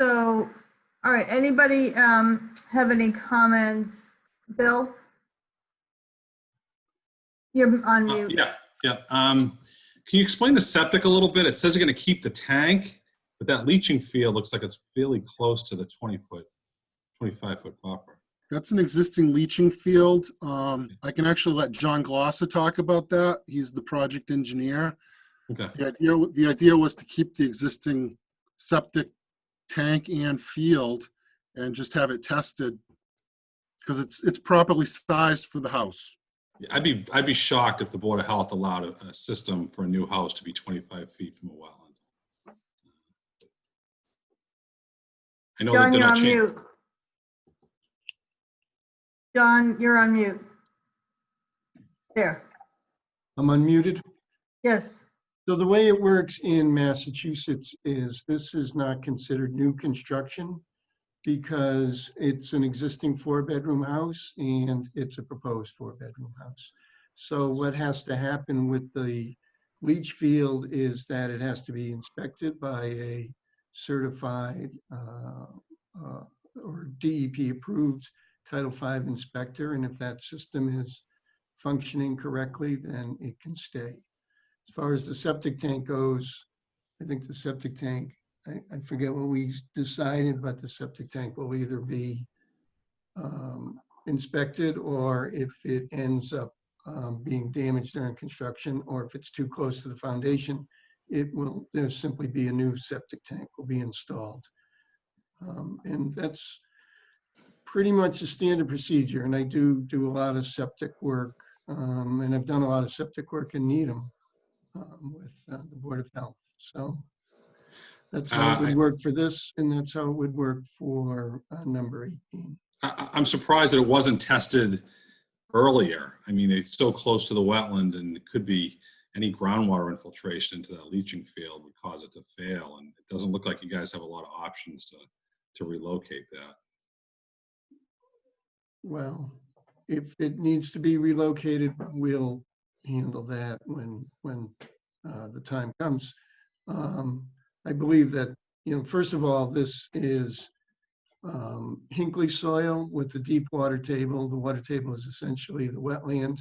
S1: So, all right, anybody have any comments? Bill? You're on mute.
S9: Yeah. Can you explain the septic a little bit? It says you're going to keep the tank, but that leaching field looks like it's fairly close to the 25-foot buffer.
S13: That's an existing leaching field. I can actually let John Glosser talk about that. He's the project engineer.
S9: Okay.
S13: The idea was to keep the existing septic tank and field and just have it tested because it's properly sized for the house.
S9: I'd be shocked if the Board of Health allowed a system for a new house to be 25 feet from a wetland. I know
S1: John,
S9: that they're
S1: you're
S9: not
S1: on
S9: changing.
S1: mute. John, you're on mute. There.
S14: I'm unmuted.
S1: Yes.
S14: So the way it works in Massachusetts is this is not considered new construction because it's an existing 4-bedroom house and it's a proposed 4-bedroom house. So what has to happen with the leach field is that it has to be inspected by a certified or DEP approved Title V inspector. And if that system is functioning correctly, then it can stay. As far as the septic tank goes, I think the septic tank, I forget what we decided, but the septic tank will either be inspected or if it ends up being damaged during construction or if it's too close to the foundation, there'll simply be a new septic tank will be installed. And that's pretty much a standard procedure. And I do a lot of septic work and I've done a lot of septic work in Needham with the Board of Health. So that's how it would work for this, and that's how it would work for number 18.
S9: I'm surprised that it wasn't tested earlier. I mean, it's so close to the wetland, and it could be any groundwater infiltration into that leaching field would cause it to fail. And it doesn't look like you guys have a lot of options to relocate that.
S14: Well, if it needs to be relocated, we'll handle that when the time comes. I believe that, first of all, this is Hinkley soil with the deep water table. The water table is essentially the wetland,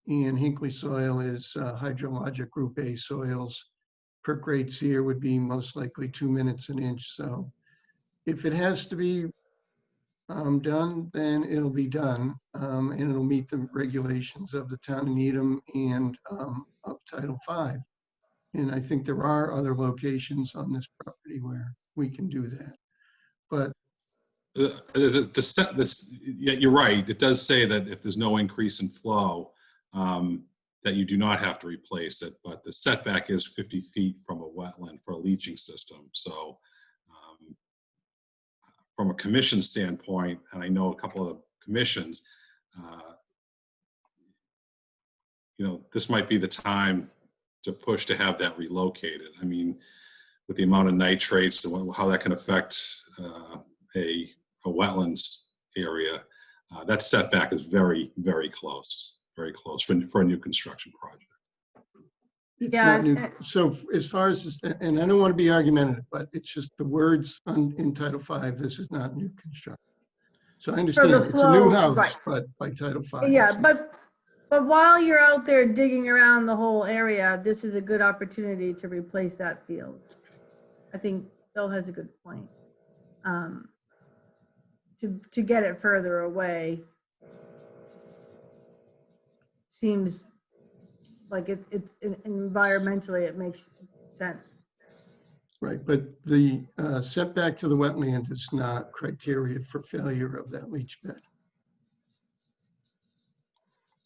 S14: and Hinkley soil is hydrologic group A soils. Perk rates here would be most likely 2 minutes an inch. So if it has to be done, then it'll be done, and it'll meet the regulations of the town of Needham and of Title V. And I think there are other locations on this property where we can do that. But
S9: yeah, you're right. It does say that if there's no increase in flow, that you do not have to replace it. But the setback is 50 feet from a wetland for a leaching system. So from a commission standpoint, and I know a couple of the commissions, this might be the time to push to have that relocated. I mean, with the amount of nitrates and how that can affect a wetlands area, that setback is very, very close for a new construction project.
S14: It's
S1: Yeah,
S14: not new. So as far as, this, and I don't want to be argumentative, but it's just the words in Title V, this is not new construction. So I understand it's a new
S1: flow,
S14: house,
S1: right.
S14: but by Title V.
S1: Yeah,
S14: it's not.
S1: but while you're out there digging around the whole area, this is a good opportunity to replace that field. I think Bill has a good point. To get it further away seems like it's environmentally, it makes sense.
S14: Right, but the setback to the wetland is not criteria for failure of that leach bed.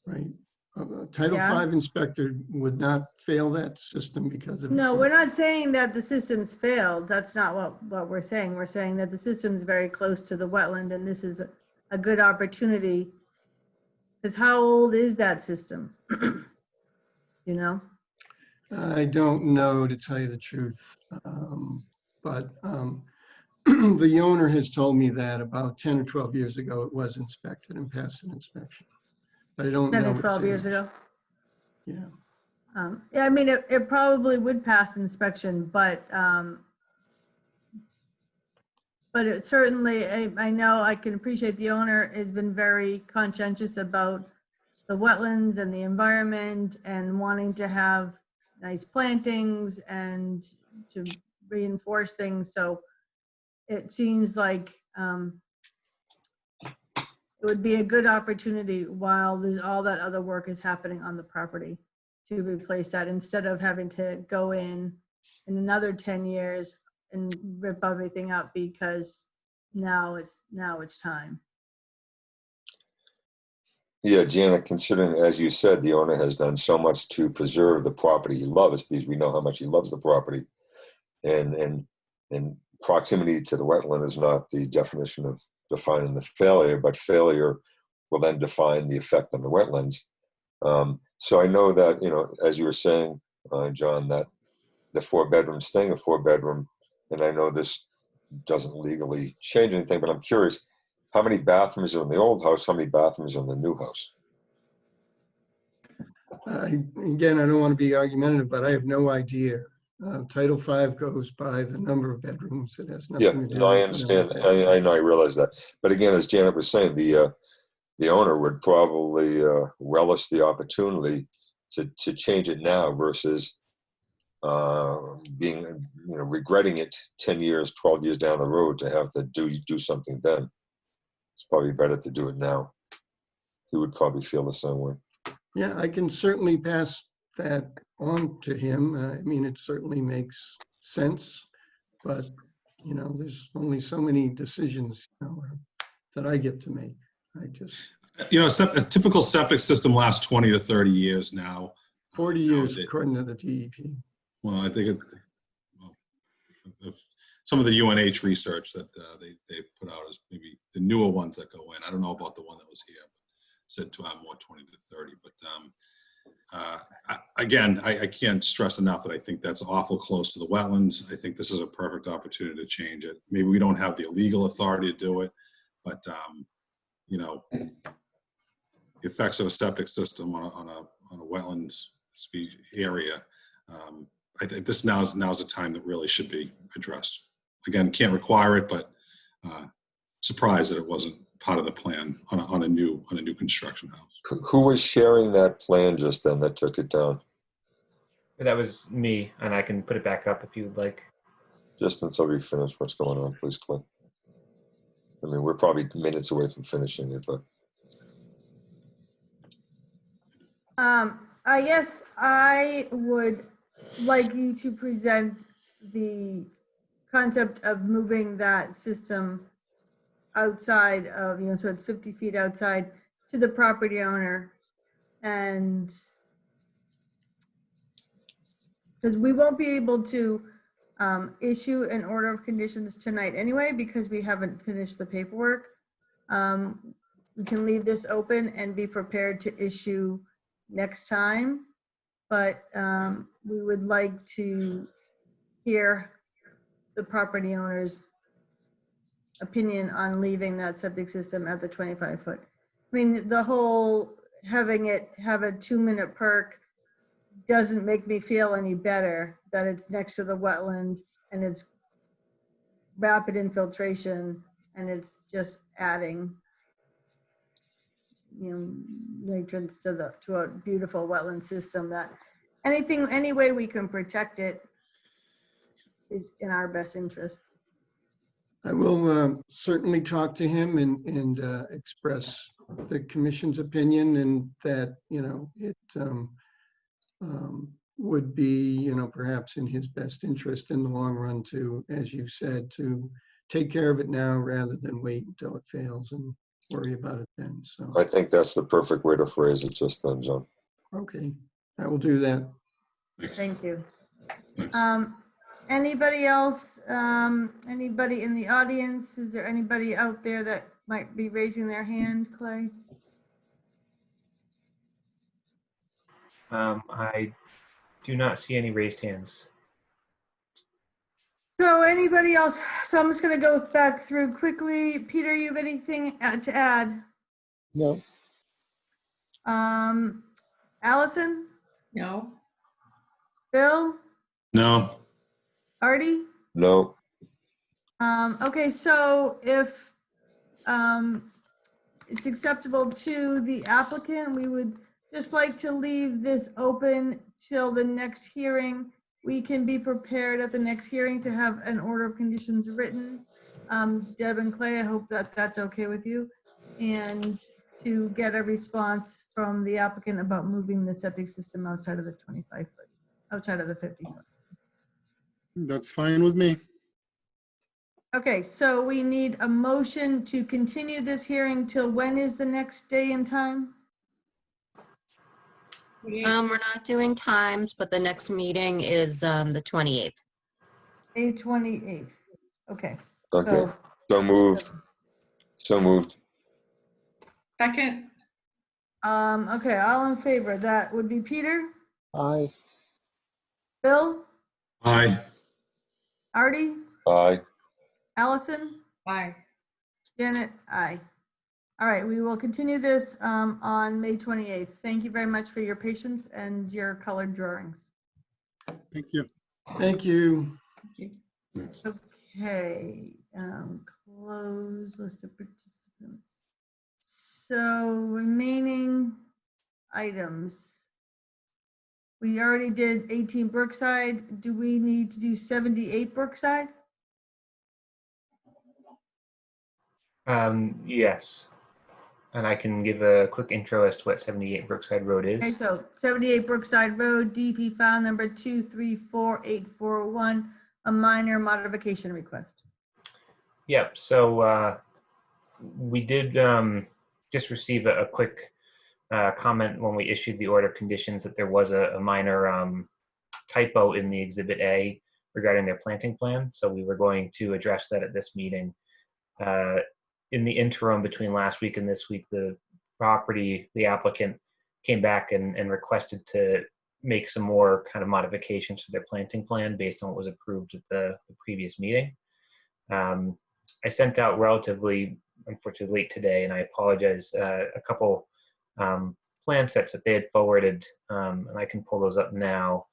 S14: Right, Title
S1: Yeah.
S14: V inspector would not fail that system because of.
S1: No,
S14: its-
S1: we're not saying that the system's failed. That's not what we're saying. We're saying that the system's very close to the wetland and this is a good opportunity. Because how old is that system? You know?
S14: I don't know, to tell you the truth, but the owner has told me that about 10 or 12 years ago, it was inspected and passed an inspection. But I don't
S1: 10
S14: know.
S1: or
S14: its
S1: 12 years
S14: age.
S1: ago?
S14: Yeah.
S1: Yeah, I mean, it probably would pass inspection, but it certainly, I know I can appreciate the owner has been very conscientious about the wetlands and the environment and wanting to have nice plantings and to reinforce things. So it seems like it would be a good opportunity while there's all that other work is happening on the property to replace that instead of having to go in another 10 years and rip everything up because now it's time.
S7: Yeah, Janet, considering, as you said, the owner has done so much to preserve the property he loves, because we know how much he loves the property. And proximity to the wetland is not the definition of defining the failure, but failure will then define the effect on the wetlands. So I know that, you know, as you were saying, John, that the 4-bedroom staying a 4-bedroom, and I know this doesn't legally change anything, but I'm curious, how many bathrooms are in the old house? How many bathrooms are in the new house?
S14: Again, I don't want to be argumentative, but I have no idea. Title V goes by the number of bedrooms. It has
S7: Yeah,
S14: nothing to do
S7: no, I
S14: with
S7: understand.
S14: the number of
S7: I know, I realize that. But again, as Janet was saying, the owner would probably relish the opportunity to change it now versus being, you know, regretting it 10 years, 12 years down the road to have to do something then. It's probably better to do it now. He would probably feel the same way.
S14: Yeah, I can certainly pass that on to him. I mean, it certainly makes sense, but, you know, there's only so many decisions, you know, that I get to make. I just,
S9: You know, a typical septic system lasts 20 to 30 years now.
S14: 40 years according to the DEP.
S9: Well, I think some of the UNH research that they put out is maybe the newer ones that go in. I don't know about the one that was here, but said to have more 20 to 30. But again, I can't stress enough that I think that's awful close to the wetlands. I think this is a perfect opportunity to change it. Maybe we don't have the legal authority to do it, but you know, the effects of a septic system on a wetlands area. I think this now's a time that really should be addressed. Again, can't require it, but surprised that it wasn't part of the plan on a new construction house.
S7: Who was sharing that plan just then that took it down?
S5: That was me, and I can put it back up if you would like.
S7: Just until we finish what's going on, please, Clint. I mean, we're probably minutes away from finishing it, but.
S1: I guess I would like you to present the concept of moving that system outside of, you know, so it's 50 feet outside to the property owner. And because we won't be able to issue an order of conditions tonight anyway, because we haven't finished the paperwork. We can leave this open and be prepared to issue next time. but we would like to hear the property owner's opinion on leaving that septic system at the 25 foot. I mean, the whole having it have a 2-minute perk doesn't make me feel any better that it's next to the wetland and it's rapid infiltration and it's just adding, you know, nutrients to a beautiful wetland system. That any way we can protect it is in our best interest.
S14: I will certainly talk to him and express the commission's opinion, and that, you know, it would be, you know, perhaps in his best interest in the long run to, as you said, to take care of it now rather than wait until it fails and worry about it then. So,
S7: I think that's the perfect way to phrase it just then, John.
S14: okay, I will do that.
S1: Thank you. Anybody else? Anybody in the audience? Is there anybody out there that might be raising their hand, Clay?
S5: I do not see any raised hands.
S1: So anybody else? So I'm just gonna go back through quickly. Peter, you have anything to add?
S11: No.
S1: Allison?
S10: No.
S1: Bill?
S9: No.
S1: Artie?
S7: No.
S1: Okay, so if it's acceptable to the applicant, we would just like to leave this open till the next hearing. We can be prepared at the next hearing to have an order of conditions written. Deb and Clay, I hope that that's okay with you. And to get a response from the applicant about moving the septic system outside of the 25 foot, outside of the 50 foot.
S13: That's fine with me.
S1: Okay, so we need a motion to continue this hearing till when is the next day and time?
S4: We're not doing times, but the next meeting is the 28th.
S1: May 28th. Okay.
S7: Okay. So moved. So moved.
S10: Second.
S1: Okay, all in favor. That would be Peter,
S11: Aye.
S1: Bill,
S9: Aye.
S1: Artie,
S7: Aye.
S1: Allison,
S10: Aye.
S1: Janet, aye. All right, we will continue this on May 28th. Thank you very much for your patience and your colored drawings.
S13: Thank you.
S14: Thank you.
S1: Okay, close list of participants. So remaining items. We already did 18 Brookside. Do we need to do 78 Brookside?
S5: Yes. And I can give a quick intro as to what 78 Brookside Road is.
S1: Okay, so 78 Brookside Road, DP file number 234841, a minor modification request.
S5: Yep. So we did just receive a quick comment when we issued the order of conditions that there was a minor typo in the Exhibit A regarding their planting plan. So we were going to address that at this meeting. In the interim between last week and this week, the applicant came back and requested to make some more kind of modifications to their planting plan based on what was approved at the previous meeting. I sent out relatively, unfortunately, late today, and I apologize, a couple plan sets that they had forwarded, and I can pull those up now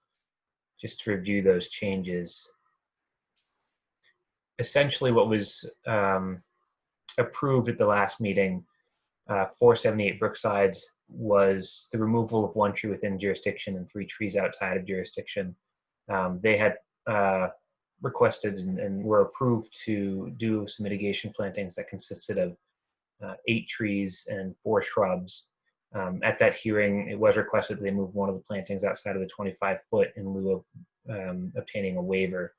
S5: just to review those changes. Essentially, what was approved at the last meeting for 78 Brookside was the removal of 1 tree within jurisdiction and 3 trees outside of jurisdiction. They had requested and were approved to do some mitigation plantings that consisted of 8 trees and 4 shrubs. At that hearing, it was requested that they move one of the plantings outside of the 25 foot in lieu of obtaining a waiver.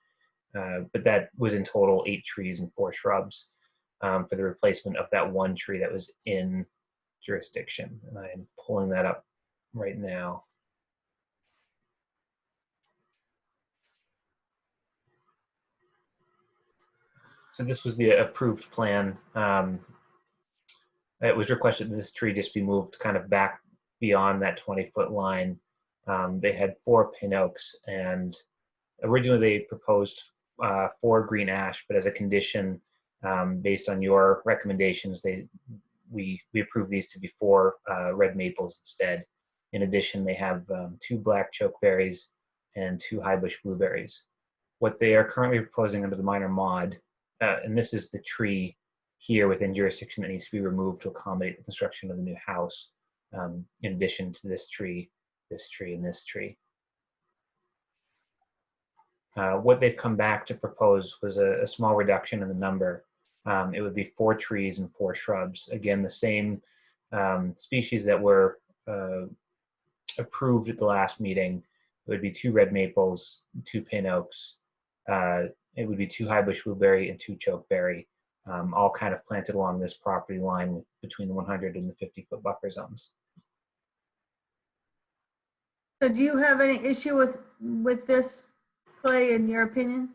S5: But that was in total 8 trees and 4 shrubs for the replacement of that 1 tree that was in jurisdiction. And I'm pulling that up right now. So this was the approved plan. It was requested that this tree just be moved kind of back beyond that 20-foot line They had 4 pin oaks, and originally they proposed 4 green ash, but as a condition, based on your recommendations, we approved these to be 4 red maples instead. In addition, they have 2 black chokeberries and 2 high bush blueberries. What they are currently proposing under the minor mod, and this is the tree here within jurisdiction that needs to be removed to accommodate the construction of the new house, in addition to this tree, and this tree. What they've come back to propose was a small reduction in the number. It would be 4 trees and 4 shrubs. Again, the same species that were approved at the last meeting. It would be 2 red maples, 2 pin oaks. It would be 2 high bush blueberry and 2 chokeberry, all kind of planted along this property line between the 100 and the 50-foot buffer zones.
S1: So do you have any issue with this, Clay, in your opinion?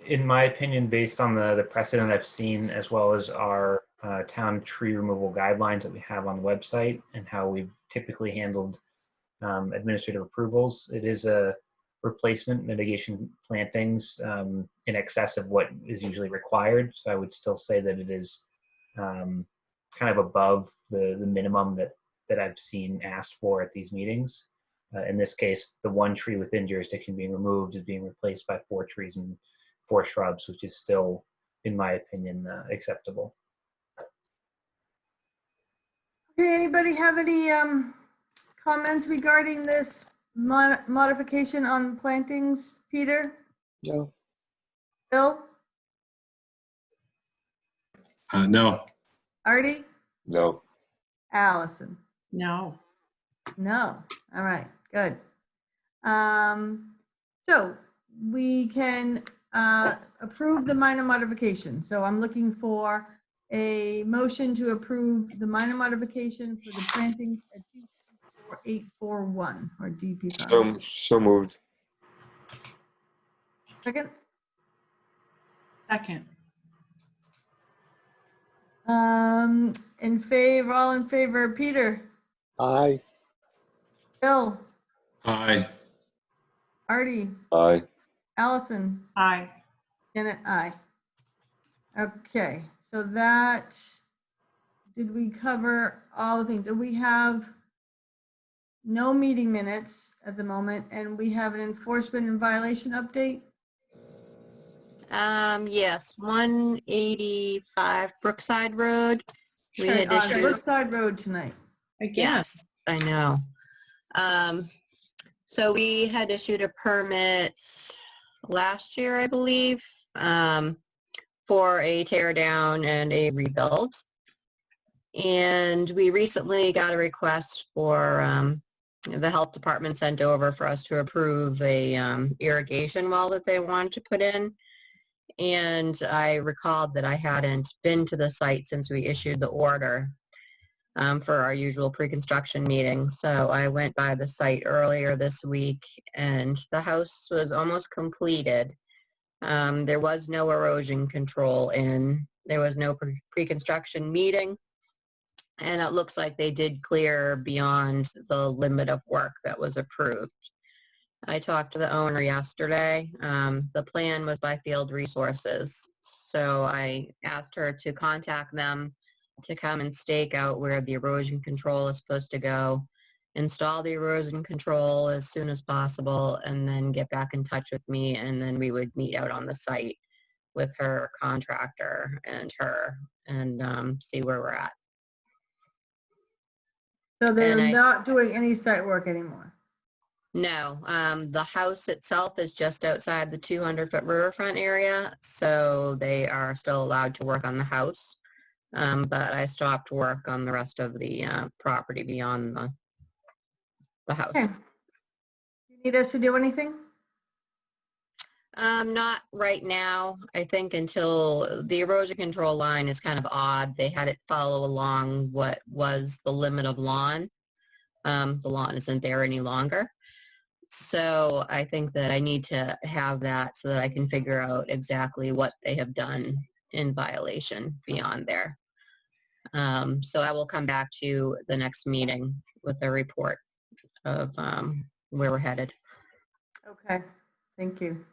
S5: In my opinion, based on the precedent I've seen, as well as our town tree removal guidelines that we have on the website and how we've typically handled administrative approvals, it is a replacement mitigation plantings in excess of what is usually required. So I would still say that it is kind of above the minimum that I've seen asked for at these meetings. In this case, the 1 tree within jurisdiction being removed is being replaced by 4 trees and 4 shrubs, which is still, in my opinion, acceptable.
S1: Okay, anybody have any comments regarding this modification on plantings? Peter?
S11: No.
S1: Bill?
S9: No.
S1: Artie?
S7: No.
S1: Allison?
S10: No.
S1: No. All right, good. So we can approve the minor modification. So I'm looking for a motion to approve the minor modification for the plantings at 24841 or DP5.
S7: So moved.
S1: Second?
S10: Second.
S1: All in favor, Peter,
S11: Aye.
S1: Bill,
S9: Aye.
S1: Artie,
S7: Aye.
S1: Allison,
S10: Aye.
S1: Janet, aye. Okay, so that, did we cover all the things? And we have no meeting minutes at the moment, and we have an enforcement and violation update.
S4: Yes, 185 Brookside Road. We
S1: Okay,
S4: had
S1: on
S4: issued,
S1: Brookside Road tonight.
S10: Again.
S4: yes, I know. So we had issued a permit last year, I believe, for a tear down and a rebuild. And we recently got a request for the health department sent over for us to approve a irrigation well that they wanted to put in. And I recalled that I hadn't been to the site since we issued the order for our usual pre-construction meeting. So I went by the site earlier this week, and the house was almost completed. There was no erosion control in. There was no pre-construction meeting. And it looks like they did clear beyond the limit of work that was approved. I talked to the owner yesterday. The plan was by Field Resources. So I asked her to contact them to come and stake out where the erosion control is supposed to go, install the erosion control as soon as possible, and then get back in touch with me. And then we would meet out on the site with her contractor and her and see where we're at.
S1: So they're not doing any site work anymore.
S4: No, the house itself is just outside the 200-foot riverfront area, so they are still allowed to work on the house. But I stopped work on the rest of the property beyond the house.
S1: Okay. You need us to do anything?
S4: Not right now. I think until the erosion control line is kind of odd. They had it follow along what was the limit of lawn. The lawn isn't there any longer. So I think that I need to have that so that I can figure out exactly what they have done in violation beyond there. So I will come back to the next meeting with a report of where we're headed.
S1: Okay, thank you.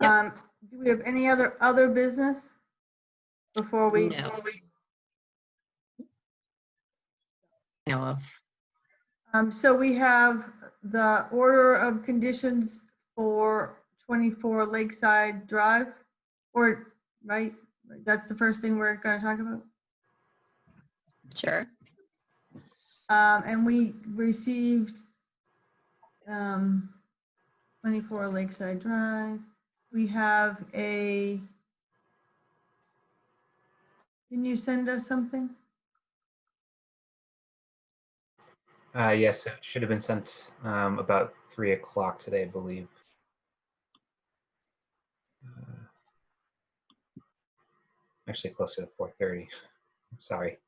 S4: Yep.
S1: Do we have any other business before we?
S4: No.
S1: So we have the order of conditions for 24 Lakeside Drive, or, right? That's the first thing we're going to talk about.
S4: Sure.
S1: And we received 24 Lakeside Drive. We have can you send us something?
S5: Yes, it should have been sent about 3 o'clock today, I believe. Actually, closer to 4:30. Sorry.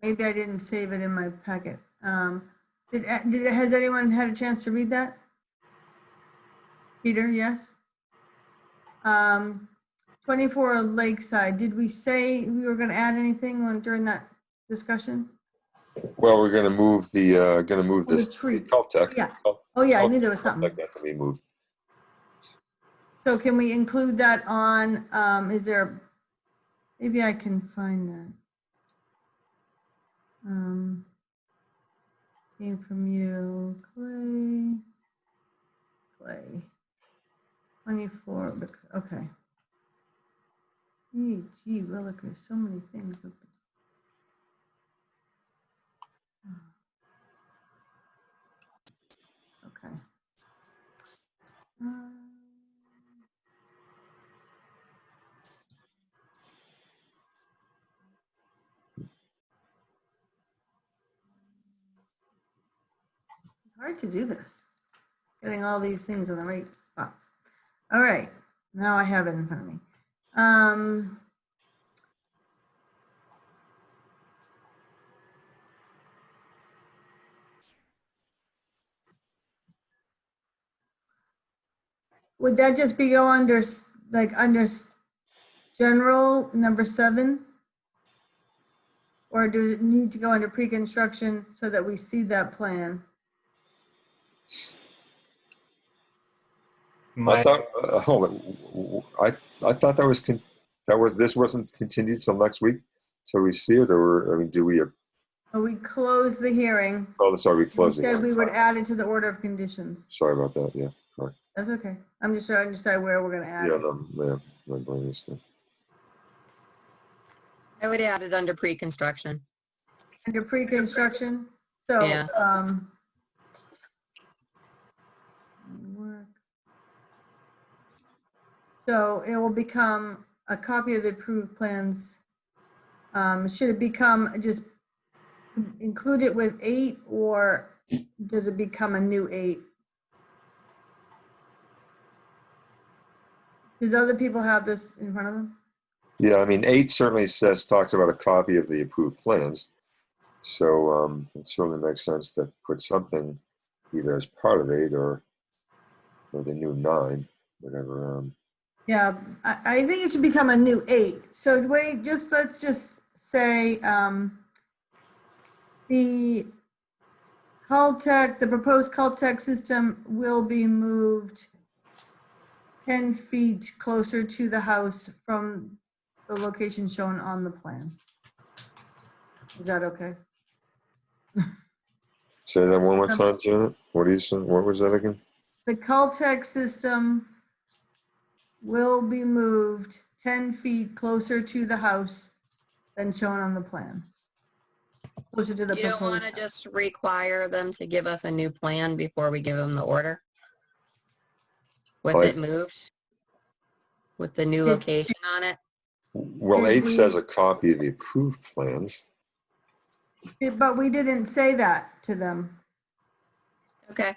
S1: Maybe I didn't save it in my packet. Has anyone had a chance to read that? Peter, yes? 24 Lakeside, did we say we were gonna add anything during that discussion?
S7: Well, we're gonna move the
S1: The tree.
S7: Caltech.
S1: Yeah. Oh, yeah, I knew there was something.
S7: Caltech got to be moved.
S1: So can we include that on, maybe I can find that. Came from you, Clay. 24, okay. Gee, willikers, so many things. Okay. It's hard to do this, getting all these things in the right spots. All right, now I have it in front of me. Would that just be go under general number 7? Or does it need to go under pre-construction so that we see that plan?
S7: I thought, hold on. I thought this wasn't continued till next week, so we see it, or I mean, do we?
S1: We close the hearing.
S7: Oh, sorry, we closed it.
S1: We said we would add it to the order of conditions.
S7: Sorry about that. Yeah, correct.
S1: That's okay. I'm just trying to decide where we're going to add
S7: Yeah,
S1: it.
S7: no, my brain is.
S4: I would add it under pre-construction.
S1: Under pre-construction. So,
S4: Yeah.
S1: So it will become a copy of the approved plans. Should it become just include it with 8, or does it become a new 8? Does other people have this in front of them?
S7: Yeah, I mean, 8 certainly talks about a copy of the approved plans. So it certainly makes sense to put something either as part of 8 or the new 9, whatever.
S1: Yeah, I think it should become a new 8. So wait, let's just say the proposed Caltech system will be moved 10 feet closer to the house from the location shown on the plan. Is that okay?
S7: Say that one more time, Janet. What was that again?
S1: The Caltech system will be moved 10 feet closer to the house than shown on the plan. Closer to the
S4: You don't want to just require them to give us a new plan before we give them the order? With it moved? With the new location on it?
S7: Well, 8 says a copy of the approved plans.
S1: But we didn't say that to them.
S4: Okay.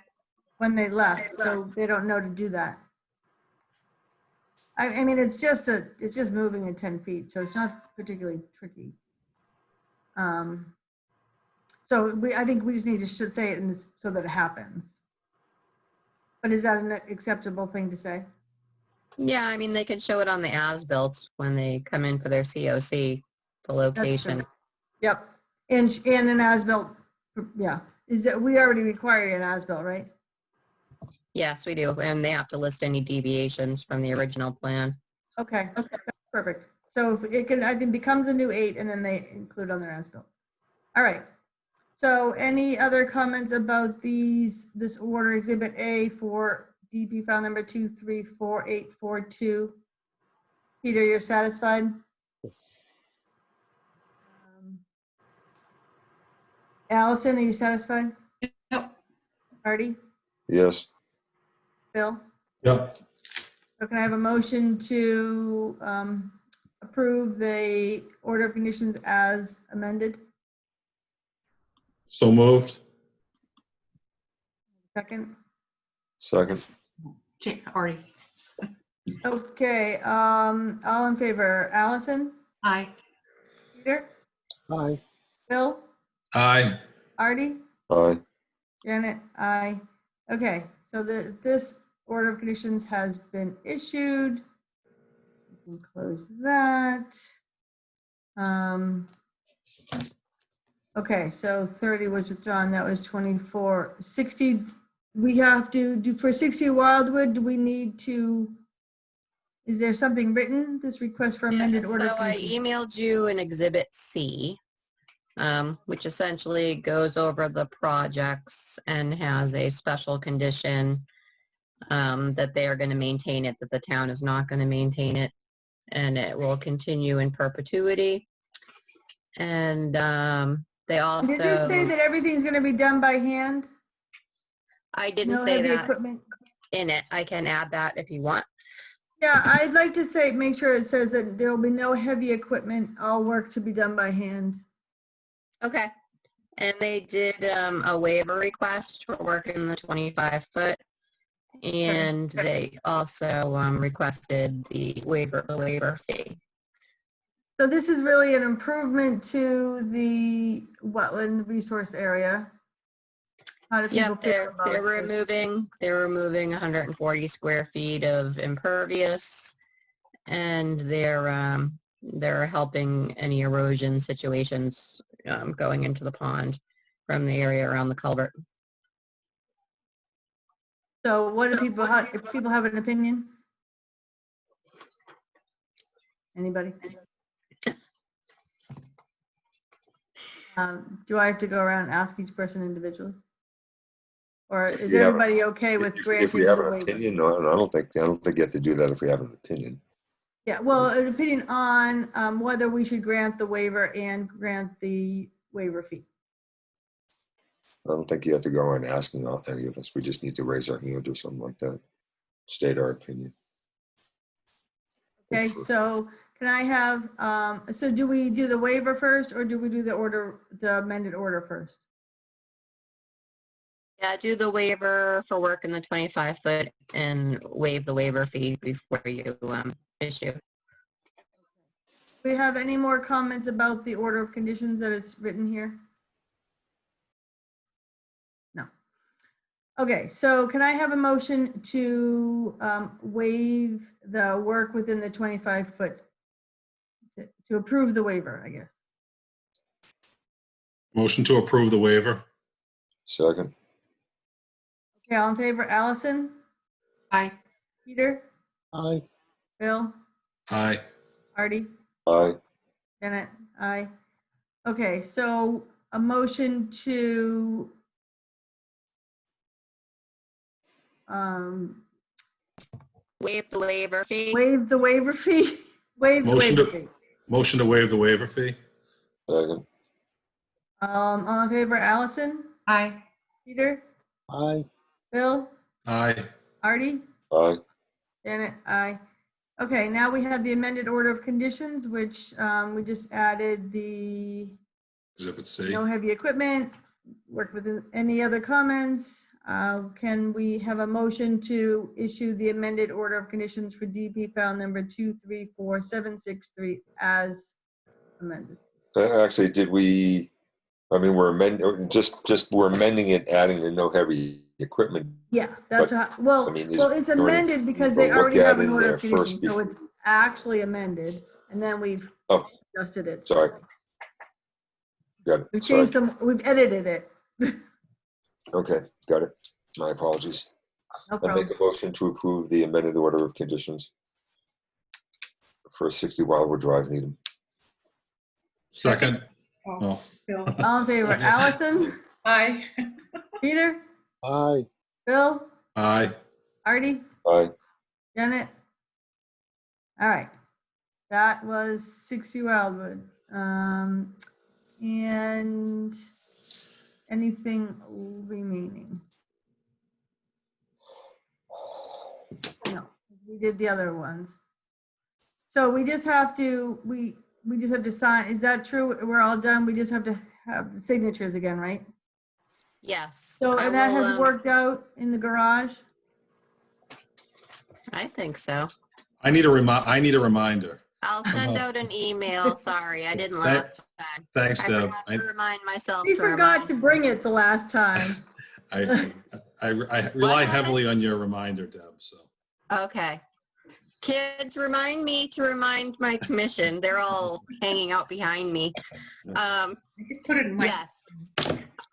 S1: When they left, so they don't know to do that. I mean, it's just moving it 10 feet, so it's not particularly tricky. So I think we just need to say it so that it happens. But is that an acceptable thing to say?
S4: Yeah, I mean, they can show it on the as-built when they come in for their COC, the location.
S1: Yep, and an as-built, yeah. is that we already require an as-built, right?
S4: Yes, we do. And they have to list any deviations from the original plan.
S1: Okay, that's perfect. So if it can, I think becomes a new 8 and then they include on their as-built. All right. So any other comments about this order, Exhibit A for DP file number 234842? Peter, you're satisfied?
S12: Yes.
S1: Allison, are you satisfied?
S10: Yep.
S1: Artie?
S7: Yes.
S1: Bill?
S9: Yep.
S1: So can I have a motion to approve the order of conditions as amended?
S9: So moved.
S1: Second?
S7: Second.
S10: Artie.
S1: Okay, all in favor, Allison?
S10: Aye.
S1: Peter?
S12: Aye.
S1: Bill?
S9: Aye.
S1: Artie?
S7: Aye.
S1: Janet? Aye. Okay, so this order of conditions has been issued. We can close that. Okay, so 30 was withdrawn, that was 24. 60, we have to do, for 60 Wildwood, do we need to, is there something written, this request for amended order?
S4: So
S1: of
S4: I
S1: conditions?
S4: emailed you an Exhibit C, which essentially goes over the projects and has a special condition that they are going to maintain it, that the town is not going to maintain it, and it will continue in perpetuity. And they also...
S1: Did this say that everything's going to be done by hand?
S4: I didn't
S1: No
S4: say
S1: heavy
S4: that
S1: equipment?
S4: in it. I can add that if you want.
S1: Yeah, I'd like to say, make sure it says that there will be no heavy equipment, all work to be done by hand.
S4: Okay. And they did a waiver request for work in the 25-foot. And they also requested the waiver fee.
S1: So this is really an improvement to the wetland resource area. How do people
S4: Yeah,
S1: feel about
S4: they're
S1: it?
S4: removing 140 square feet of impervious, and they're helping any erosion situations going into the pond from the area around the culvert.
S1: So what do people, if people have an opinion? Anybody? Do I have to go around and ask each person individually? Or
S7: If
S1: is
S7: we have-
S1: everybody okay with
S7: If
S1: granting
S7: we have
S1: the
S7: an
S1: waiver?
S7: opinion, no, I don't think you have to do that if we have an opinion.
S1: Yeah, well, an opinion on whether we should grant the waiver and grant the waiver fee.
S7: I don't think you have to go around asking any of us. We just need to raise our hand or something like that. State our opinion.
S1: Okay, so can I have, so do we do the waiver first or do we do the amended order first?
S4: Yeah, do the waiver for work in the 25-foot and waive the waiver fee before you issue.
S1: Do we have any more comments about the order of conditions that is written here? No. Okay, so can I have a motion to waive the work within the 25-foot, to approve the waiver, I guess?
S9: Motion to approve the waiver.
S7: Second.
S1: Okay, all in favor, Allison?
S10: Aye.
S1: Peter?
S12: Aye.
S1: Bill?
S9: Aye.
S1: Artie?
S7: Aye.
S1: Janet? Aye. Okay, so a motion to
S4: Waive the waiver fee.
S1: waive the waiver fee? Waive the
S9: Motion
S1: waiver
S9: to-
S1: fee.
S9: Motion to waive the waiver fee.
S7: Second.
S1: All in favor, Allison?
S10: Aye.
S1: Peter?
S12: Aye.
S1: Bill?
S9: Aye.
S1: Artie?
S7: Aye.
S1: Janet? Aye. Okay, now we have the amended order of conditions, which we just added the
S9: Exhibit C.
S1: no heavy equipment, work with any other comments. Can we have a motion to issue the amended order of conditions for DP file number 234763 as amended?
S7: Actually, did we, I mean, we're amending it, adding the no heavy equipment.
S1: Yeah, that's
S7: But,
S1: how, well,
S7: I mean,
S1: well, it's
S7: there anything
S1: amended because
S7: to
S1: they
S7: look
S1: already
S7: at
S1: have an
S7: in
S1: order
S7: there
S1: of
S7: first
S1: conditions, so it's actually amended, and then we've
S7: Oh.
S1: adjusted it.
S7: Sorry. Got it.
S1: We've
S7: Sorry.
S1: changed some, we've edited it.
S7: Okay, got it. My apologies.
S1: No
S7: I make
S1: problem.
S7: a motion to approve the amended order of conditions for 60 Wildwood Drive, Needham.
S9: Second.
S10: Oh,
S9: Oh.
S10: Bill.
S1: All in favor, Allison,
S10: Aye.
S1: Peter,
S15: Aye.
S1: Bill,
S9: Aye.
S1: Artie,
S7: Aye.
S1: Janet. All right. That was 60 Wildwood. And anything remaining? No, we did the other ones. So we just have to, we just have to sign, is that true? We're all done? We just have to have the signatures again, right?
S4: Yes.
S1: So,
S4: I
S1: and that
S4: will,
S1: has worked out in the garage?
S4: I think so.
S9: I need a reminder.
S4: I'll send out an email. Sorry, I didn't last time.
S9: Thanks,
S4: I
S9: Deb.
S4: forgot to remind myself.
S1: We
S4: to
S1: forgot
S4: remind
S1: to bring it the last time.
S9: I rely heavily on your reminder, Deb, so.
S4: Okay. Kids, remind me to remind my commission. They're all hanging out behind me.
S10: I just put it in my.
S4: Yes.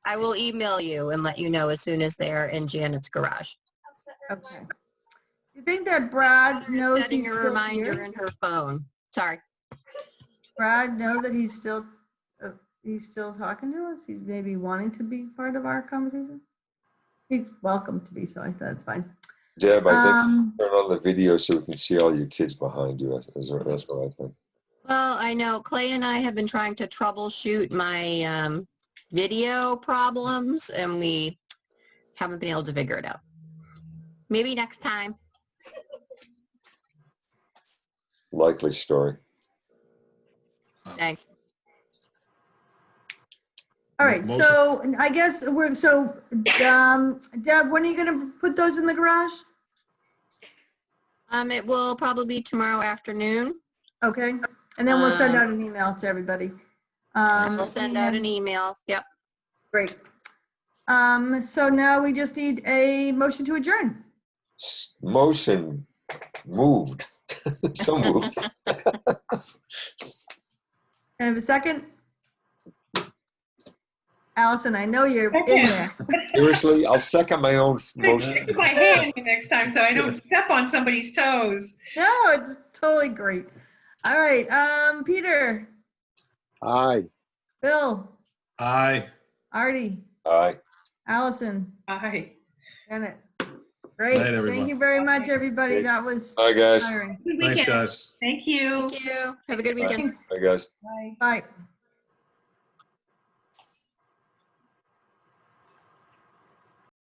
S4: I will email you and let you know as soon as they're in Janet's garage.
S1: Okay. You think that Brad knows
S4: Setting
S1: he's
S4: a
S1: still
S4: reminder
S1: here?
S4: in her phone. Sorry.
S1: Brad know that he's still talking to us? He's maybe wanting to be part of our conversation? He's welcome to be, so I thought that's fine.
S7: Deb, I think turn on the video so we can see all your kids behind you. That's what I think.
S4: Well, I know Clay and I have been trying to troubleshoot my video problems, and we haven't been able to figure it out. Maybe next time.
S7: Likely story.
S4: Thanks.
S1: All right, so I guess Deb, when are you gonna put those in the garage?
S4: It will probably be tomorrow afternoon.
S1: Okay, and then we'll send out an email to everybody.
S4: We'll send out an email. Yep.
S1: Great. So now we just need a motion to adjourn.
S7: Motion moved. So moved.
S1: Can I have a second? Allison, I know you're in there.
S7: Seriously, I'll second my own motion.
S10: Put my hand in next time so I don't step on somebody's toes.
S1: No, it's totally great. All right, Peter,
S15: Aye.
S1: Bill,
S9: Aye.
S1: Artie,
S7: Aye.
S1: Allison,
S10: Aye.
S1: Janet. Great.
S9: Night, everyone.
S1: Thank you very much, everybody.
S7: Great.
S1: That was
S7: Bye, guys.
S1: inspiring.
S10: Good
S9: Thanks,
S10: weekend.
S9: guys.
S10: Thank you.
S4: Thank you. Have a good weekend.
S1: Thanks.
S7: Bye, guys.
S10: Bye.
S1: Bye.